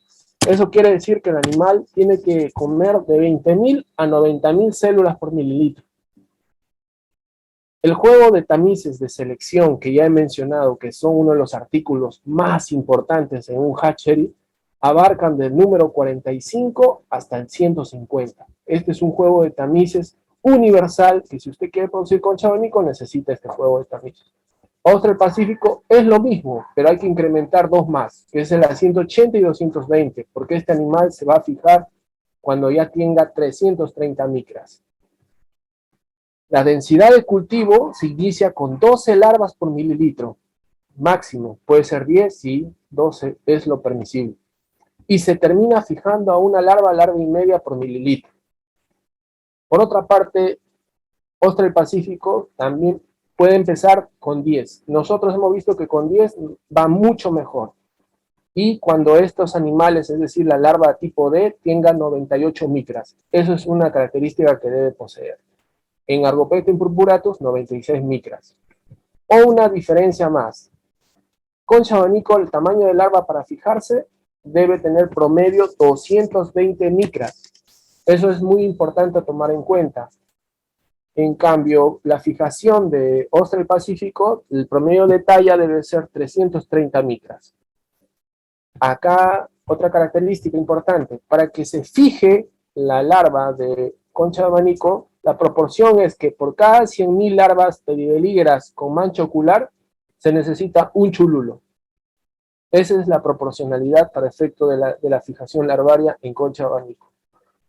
Eso quiere decir que el animal tiene que comer de 20.000 a 90.000 células por mililitro. El juego de tamices de selección que ya he mencionado, que son uno de los artículos más importantes en un hatchery, abarcan del número 45 hasta el 150. Este es un juego de tamices universal que si usted quiere producir concha de abanico necesita este juego de tamices. Austral Pacífico es lo mismo, pero hay que incrementar dos más, que es el a 180 y 220, porque este animal se va a fijar cuando ya tenga 330 micras. La densidad de cultivo se inicia con 12 larvas por mililitro, máximo, puede ser 10, sí, 12 es lo permisible. Y se termina fijando a una larva y media por mililitro. Por otra parte, Austral Pacífico también puede empezar con 10. Nosotros hemos visto que con 10 va mucho mejor. Y cuando estos animales, es decir, la larva tipo D, tenga 98 micras. Eso es una característica que debe poseer. En Argopecten purpuratus, 96 micras. O una diferencia más. Concha de abanico, el tamaño de larva para fijarse debe tener promedio 220 micras. Eso es muy importante tomar en cuenta. En cambio, la fijación de Austral Pacífico, el promedio de talla debe ser 330 micras. Acá, otra característica importante, para que se fije la larva de concha de abanico, la proporción es que por cada 100.000 larvas pedibelígeras con mancha ocular, se necesita un chululo. Esa es la proporcionalidad para efecto de la fijación larvaria en concha de abanico.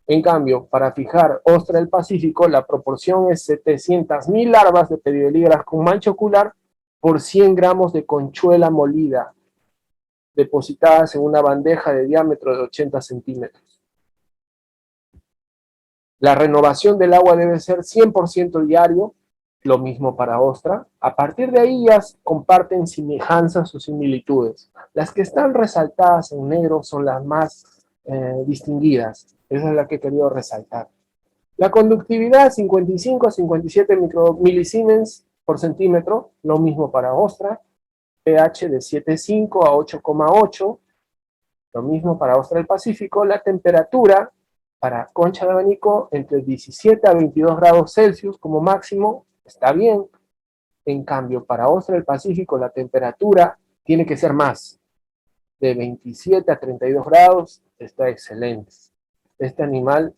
En cambio, para fijar ostra del Pacífico, la proporción es 700.000 larvas de pedibelígeras con mancha ocular por 100 gramos de conchuela molida, depositadas en una bandeja de diámetro de 80 centímetros. La renovación del agua debe ser 100% diario, lo mismo para ostra. A partir de ahí ya comparten semejanzas o similitudes. Las que están resaltadas en negro son las más distinguidas. Esa es la que he querido resaltar. La conductividad 55 a 57 milisiemens por centímetro, lo mismo para ostra. pH de 7,5 a 8,8, lo mismo para ostra del Pacífico. La temperatura para concha de abanico entre 17 a 22 grados Celsius como máximo, está bien. En cambio, para ostra del Pacífico la temperatura tiene que ser más, de 27 a 32 grados, está excelente. Este animal,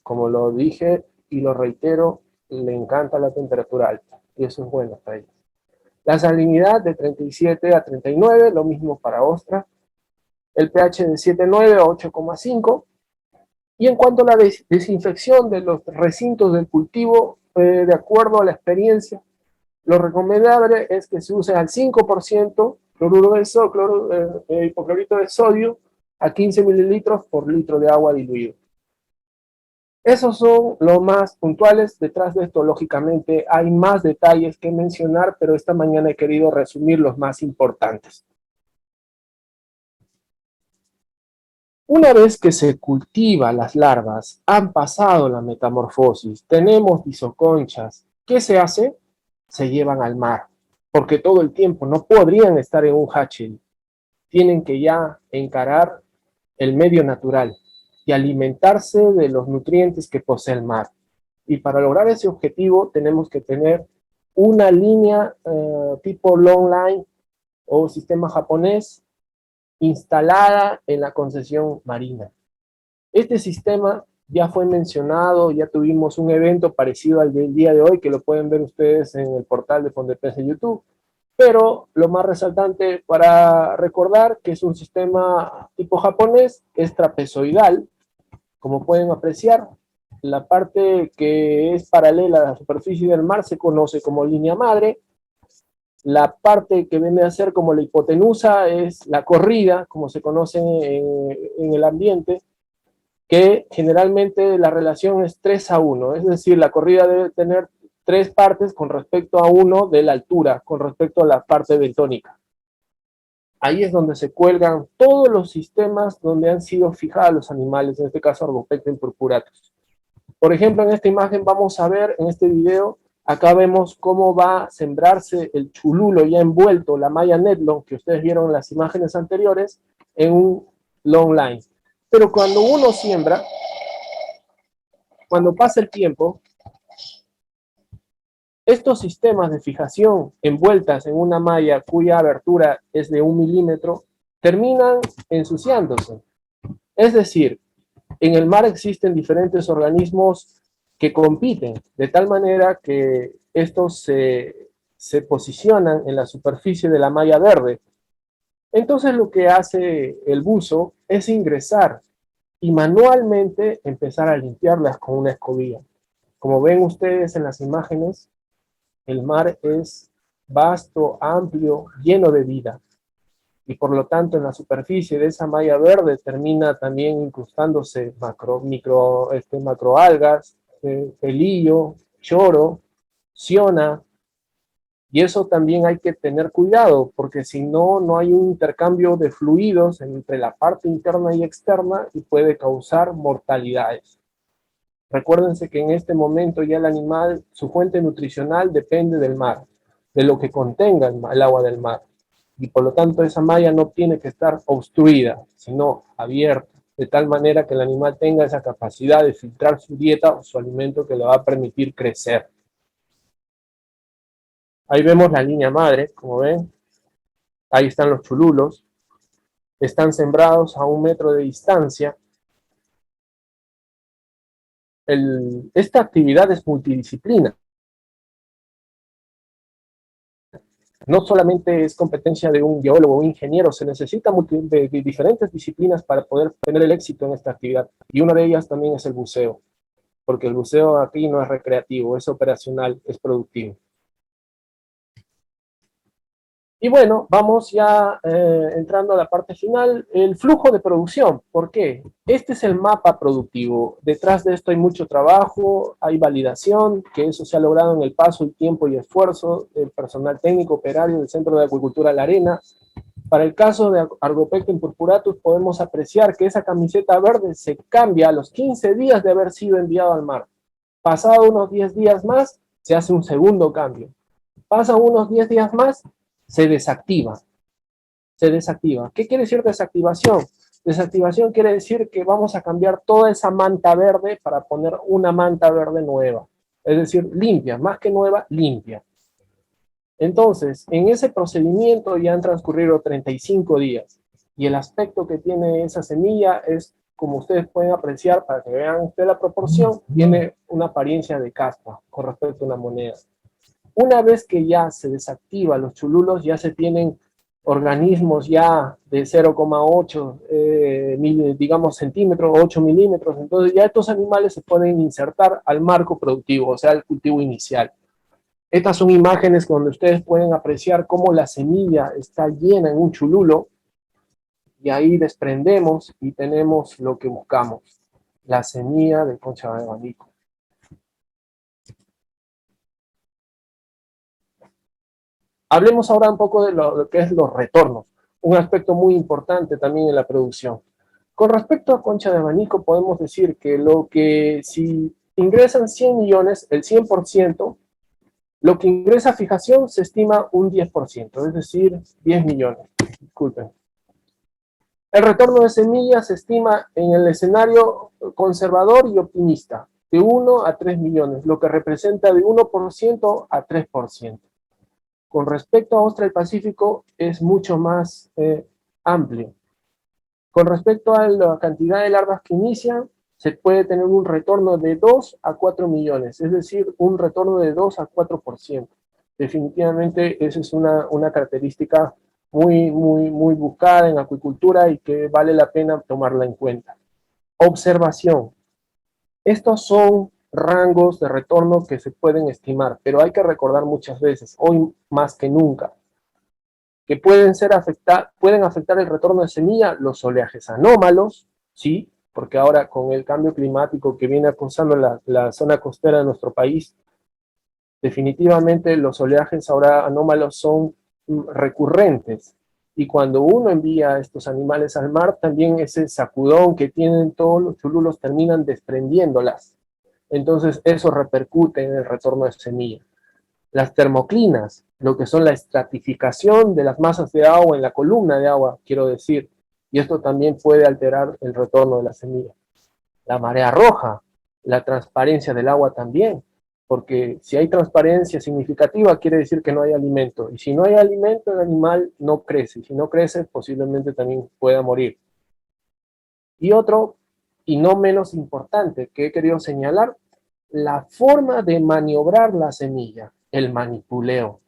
como lo dije y lo reitero, le encanta la temperatura alta, y eso es bueno para ellos. La salinidad de 37 a 39, lo mismo para ostra. El pH de 7,9 a 8,5. Y en cuanto a la desinfección de los recintos del cultivo, de acuerdo a la experiencia, lo recomendable es que se use al 5% cloruro de sodio, hipoclorito de sodio a 15 mililitros por litro de agua diluido. Esos son los más puntuales. Detrás de esto, lógicamente, hay más detalles que mencionar, pero esta mañana he querido resumir los más importantes. Una vez que se cultiva las larvas, han pasado la metamorfosis, tenemos isoconchas, ¿qué se hace? Se llevan al mar, porque todo el tiempo no podrían estar en un hatchery. Tienen que ya encarar el medio natural y alimentarse de los nutrientes que posee el mar. Y para lograr ese objetivo tenemos que tener una línea tipo long line o sistema japonés instalada en la concesión marina. Este sistema ya fue mencionado, ya tuvimos un evento parecido al del día de hoy, que lo pueden ver ustedes en el portal de Fondepes en YouTube, pero lo más resaltante para recordar que es un sistema tipo japonés, es trapezoidal, como pueden apreciar. La parte que es paralela a la superficie del mar se conoce como línea madre. La parte que viene a ser como la hipotenusa es la corrida, como se conoce en el ambiente, que generalmente la relación es 3:1, es decir, la corrida debe tener 3 partes con respecto a 1 de la altura, con respecto a la parte bentónica. Ahí es donde se cuelgan todos los sistemas donde han sido fijados los animales, en este caso Argopecten purpuratus. Por ejemplo, en esta imagen vamos a ver, en este video, Acá vemos cómo va a sembrarse el chululo ya envuelto, la malla Netlon, que ustedes vieron en las imágenes anteriores, en un long line. Pero cuando uno siembra, cuando pasa el tiempo, estos sistemas de fijación envueltas en una malla cuya abertura es de 1 milímetro, terminan ensuciándose. Es decir, en el mar existen diferentes organismos que compiten, de tal manera que estos se posicionan en la superficie de la malla verde. Entonces lo que hace el buzo es ingresar y manualmente empezar a limpiarlas con una escobilla. Como ven ustedes en las imágenes, el mar es vasto, amplio, lleno de vida. Y por lo tanto en la superficie de esa malla verde termina también incrustándose macroalgas, pelillo, choro, siona, y eso también hay que tener cuidado, porque si no, no hay un intercambio de fluidos entre la parte interna y externa y puede causar mortalidades. Recuérdense que en este momento ya el animal, su fuente nutricional depende del mar, de lo que contenga el agua del mar. Y por lo tanto esa malla no tiene que estar obstruida, sino abierta, de tal manera que el animal tenga esa capacidad de filtrar su dieta o su alimento que le va a permitir crecer. Ahí vemos la línea madre, como ven. Ahí están los chululos. Están sembrados a 1 metro de distancia. Esta actividad es multidisciplina. No solamente es competencia de un geólogo o un ingeniero, se necesita de diferentes disciplinas para poder tener el éxito en esta actividad. Y una de ellas también es el buceo, porque el buceo aquí no es recreativo, es operacional, es productivo. Y bueno, vamos ya entrando a la parte final, el flujo de producción. ¿Por qué? Este es el mapa productivo. Detrás de esto hay mucho trabajo, hay validación, que eso se ha logrado en el paso, el tiempo y esfuerzo del personal técnico operario del Centro de Acuicultura La Arena. Para el caso de Argopecten purpuratus podemos apreciar que esa camiseta verde se cambia a los 15 días de haber sido enviado al mar. Pasado unos 10 días más, se hace un segundo cambio. Pasan unos 10 días más, se desactiva. Se desactiva. ¿Qué quiere decir desactivación? Desactivación quiere decir que vamos a cambiar toda esa manta verde para poner una manta verde nueva. Es decir, limpia, más que nueva, limpia. Entonces, en ese procedimiento ya han transcurrido 35 días. Y el aspecto que tiene esa semilla es, como ustedes pueden apreciar, para que vean ustedes la proporción, tiene una apariencia de caspa con respecto a una moneda. Una vez que ya se desactiva los chululos, ya se tienen organismos ya de 0,8 digamos centímetros, 8 milímetros, entonces ya estos animales se pueden insertar al marco productivo, o sea, al cultivo inicial. Estas son imágenes donde ustedes pueden apreciar cómo la semilla está llena en un chululo y ahí desprendemos y tenemos lo que buscamos, la semilla de concha de abanico. Hablemos ahora un poco de lo que es los retornos, un aspecto muy importante también en la producción. Con respecto a concha de abanico, podemos decir que si ingresan 100 millones, el 100%, lo que ingresa a fijación se estima un 10%, es decir, 10 millones. Disculpen. El retorno de semillas se estima en el escenario conservador y optimista, de 1 a 3 millones, lo que representa de 1% a 3%. Con respecto a Austria y Pacífico, es mucho más amplio. Con respecto a la cantidad de larvas que inician, se puede tener un retorno de 2 a 4 millones, es decir, un retorno de 2 a 4%. Definitivamente esa es una característica muy buscada en acuicultura y que vale la pena tomarla en cuenta. Observación. Estos son rangos de retorno que se pueden estimar, pero hay que recordar muchas veces, hoy más que nunca, que pueden afectar el retorno de semilla los oleajes anómalos, ¿sí? Porque ahora con el cambio climático que viene acusando la zona costera de nuestro país, definitivamente los oleajes ahora anómalos son recurrentes. Y cuando uno envía a estos animales al mar, también ese sacudón que tienen todos los chululos terminan desprendiéndolas. Entonces eso repercute en el retorno de semilla. Las termoclinas, lo que son la estratificación de las masas de agua en la columna de agua, quiero decir, y esto también puede alterar el retorno de la semilla. La marea roja, la transparencia del agua también, porque si hay transparencia significativa quiere decir que no hay alimento, y si no hay alimento el animal no crece, y si no crece posiblemente también pueda morir. Y otro, y no menos importante, que he querido señalar, la forma de maniobrar la semilla, el manipuleo.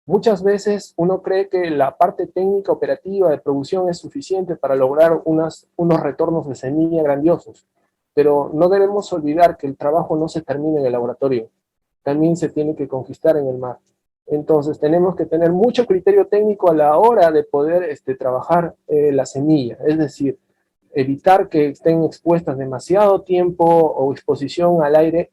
Muchas veces uno cree que la parte técnica operativa de producción es suficiente para lograr unos retornos de semilla grandiosos, pero no debemos olvidar que el trabajo no se termina en el laboratorio, también se tiene que conquistar en el mar. Entonces tenemos que tener mucho criterio técnico a la hora de poder trabajar la semilla, es decir, evitar que estén expuestas demasiado tiempo o exposición al aire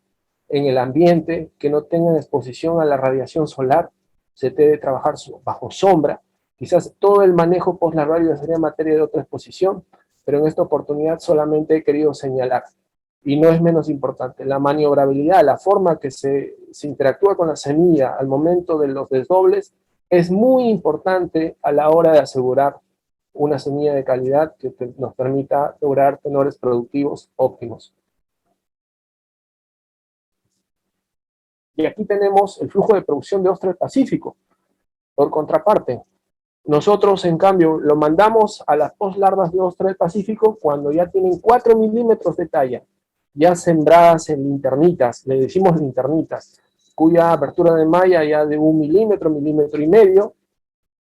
en el ambiente, que no tengan exposición a la radiación solar, se debe trabajar bajo sombra. Quizás todo el manejo post-larvario sería materia de otra exposición, pero en esta oportunidad solamente he querido señalar, y no es menos importante, la maniobrabilidad, la forma que se interactúa con la semilla al momento de los desdobles, es muy importante a la hora de asegurar una semilla de calidad que nos permita lograr tenores productivos óptimos. Y aquí tenemos el flujo de producción de ostra del Pacífico. Por contraparte, nosotros, en cambio, lo mandamos a las postlarvas de ostra del Pacífico cuando ya tienen 4 milímetros de talla, ya sembradas en linternitas, le decimos linternitas, cuya apertura de malla ya de 1 milímetro, milímetro y medio,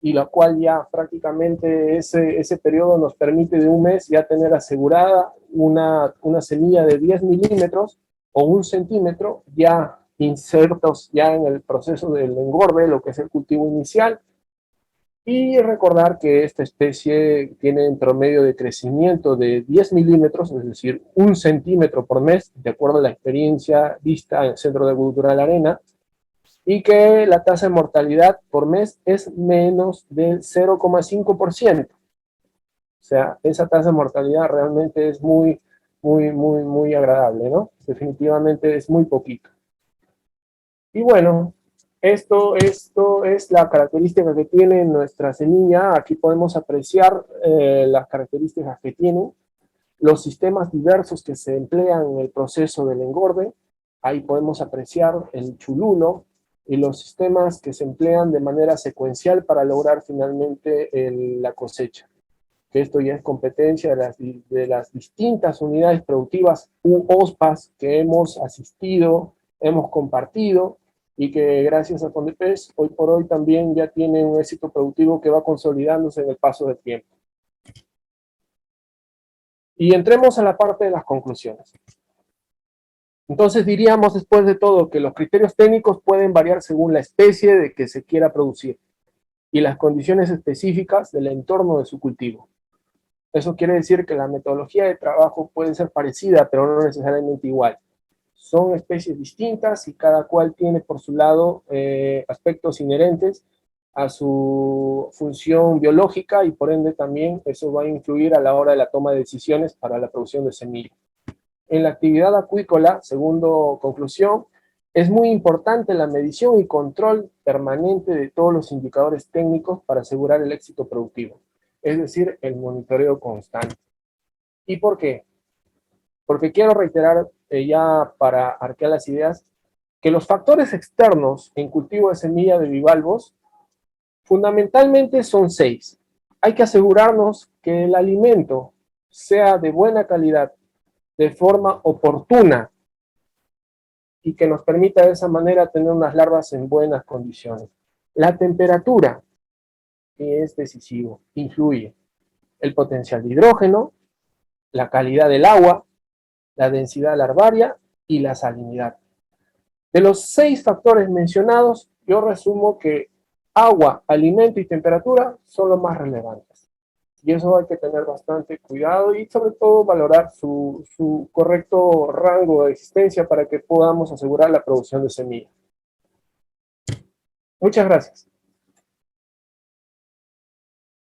y la cual ya prácticamente ese periodo nos permite de un mes ya tener asegurada una semilla de 10 milímetros o 1 centímetro ya insertos ya en el proceso del engorde, lo que es el cultivo inicial. Y recordar que esta especie tiene en promedio de crecimiento de 10 milímetros, es decir, 1 centímetro por mes, de acuerdo a la experiencia vista en el Centro de Agricultura de la Arena, y que la tasa de mortalidad por mes es menos del 0,5%. O sea, esa tasa de mortalidad realmente es muy agradable, ¿no? Definitivamente es muy poquito. Y bueno, esto es la característica que tiene nuestra semilla. Aquí podemos apreciar las características que tienen, los sistemas diversos que se emplean en el proceso del engorde. Ahí podemos apreciar el chululo y los sistemas que se emplean de manera secuencial para lograr finalmente la cosecha. Que esto ya es competencia de las distintas unidades productivas u OSPAs que hemos asistido, hemos compartido, y que gracias a Fondepes hoy por hoy también ya tiene un éxito productivo que va consolidándose en el paso del tiempo. Y entremos a la parte de las conclusiones. Entonces diríamos después de todo que los criterios técnicos pueden variar según la especie de que se quiera producir y las condiciones específicas del entorno de su cultivo. Eso quiere decir que la metodología de trabajo puede ser parecida, pero no necesariamente igual. Son especies distintas y cada cual tiene por su lado aspectos inherentes a su función biológica, y por ende también eso va a influir a la hora de la toma de decisiones para la producción de semilla. En la actividad acuícola, segundo conclusión, es muy importante la medición y control permanente de todos los indicadores técnicos para asegurar el éxito productivo, es decir, el monitoreo constante. ¿Y por qué? Porque quiero reiterar ya para arquear las ideas, que los factores externos en cultivo de semilla de bivalvos fundamentalmente son 6. Hay que asegurarnos que el alimento sea de buena calidad, de forma oportuna, y que nos permita de esa manera tener unas larvas en buenas condiciones. La temperatura, que es decisivo, influye. El potencial de hidrógeno, la calidad del agua, la densidad larvaria y la salinidad. De los 6 factores mencionados, yo resumo que agua, alimento y temperatura son los más relevantes. Y eso hay que tener bastante cuidado y sobre todo valorar su correcto rango de existencia para que podamos asegurar la producción de semilla. Muchas gracias.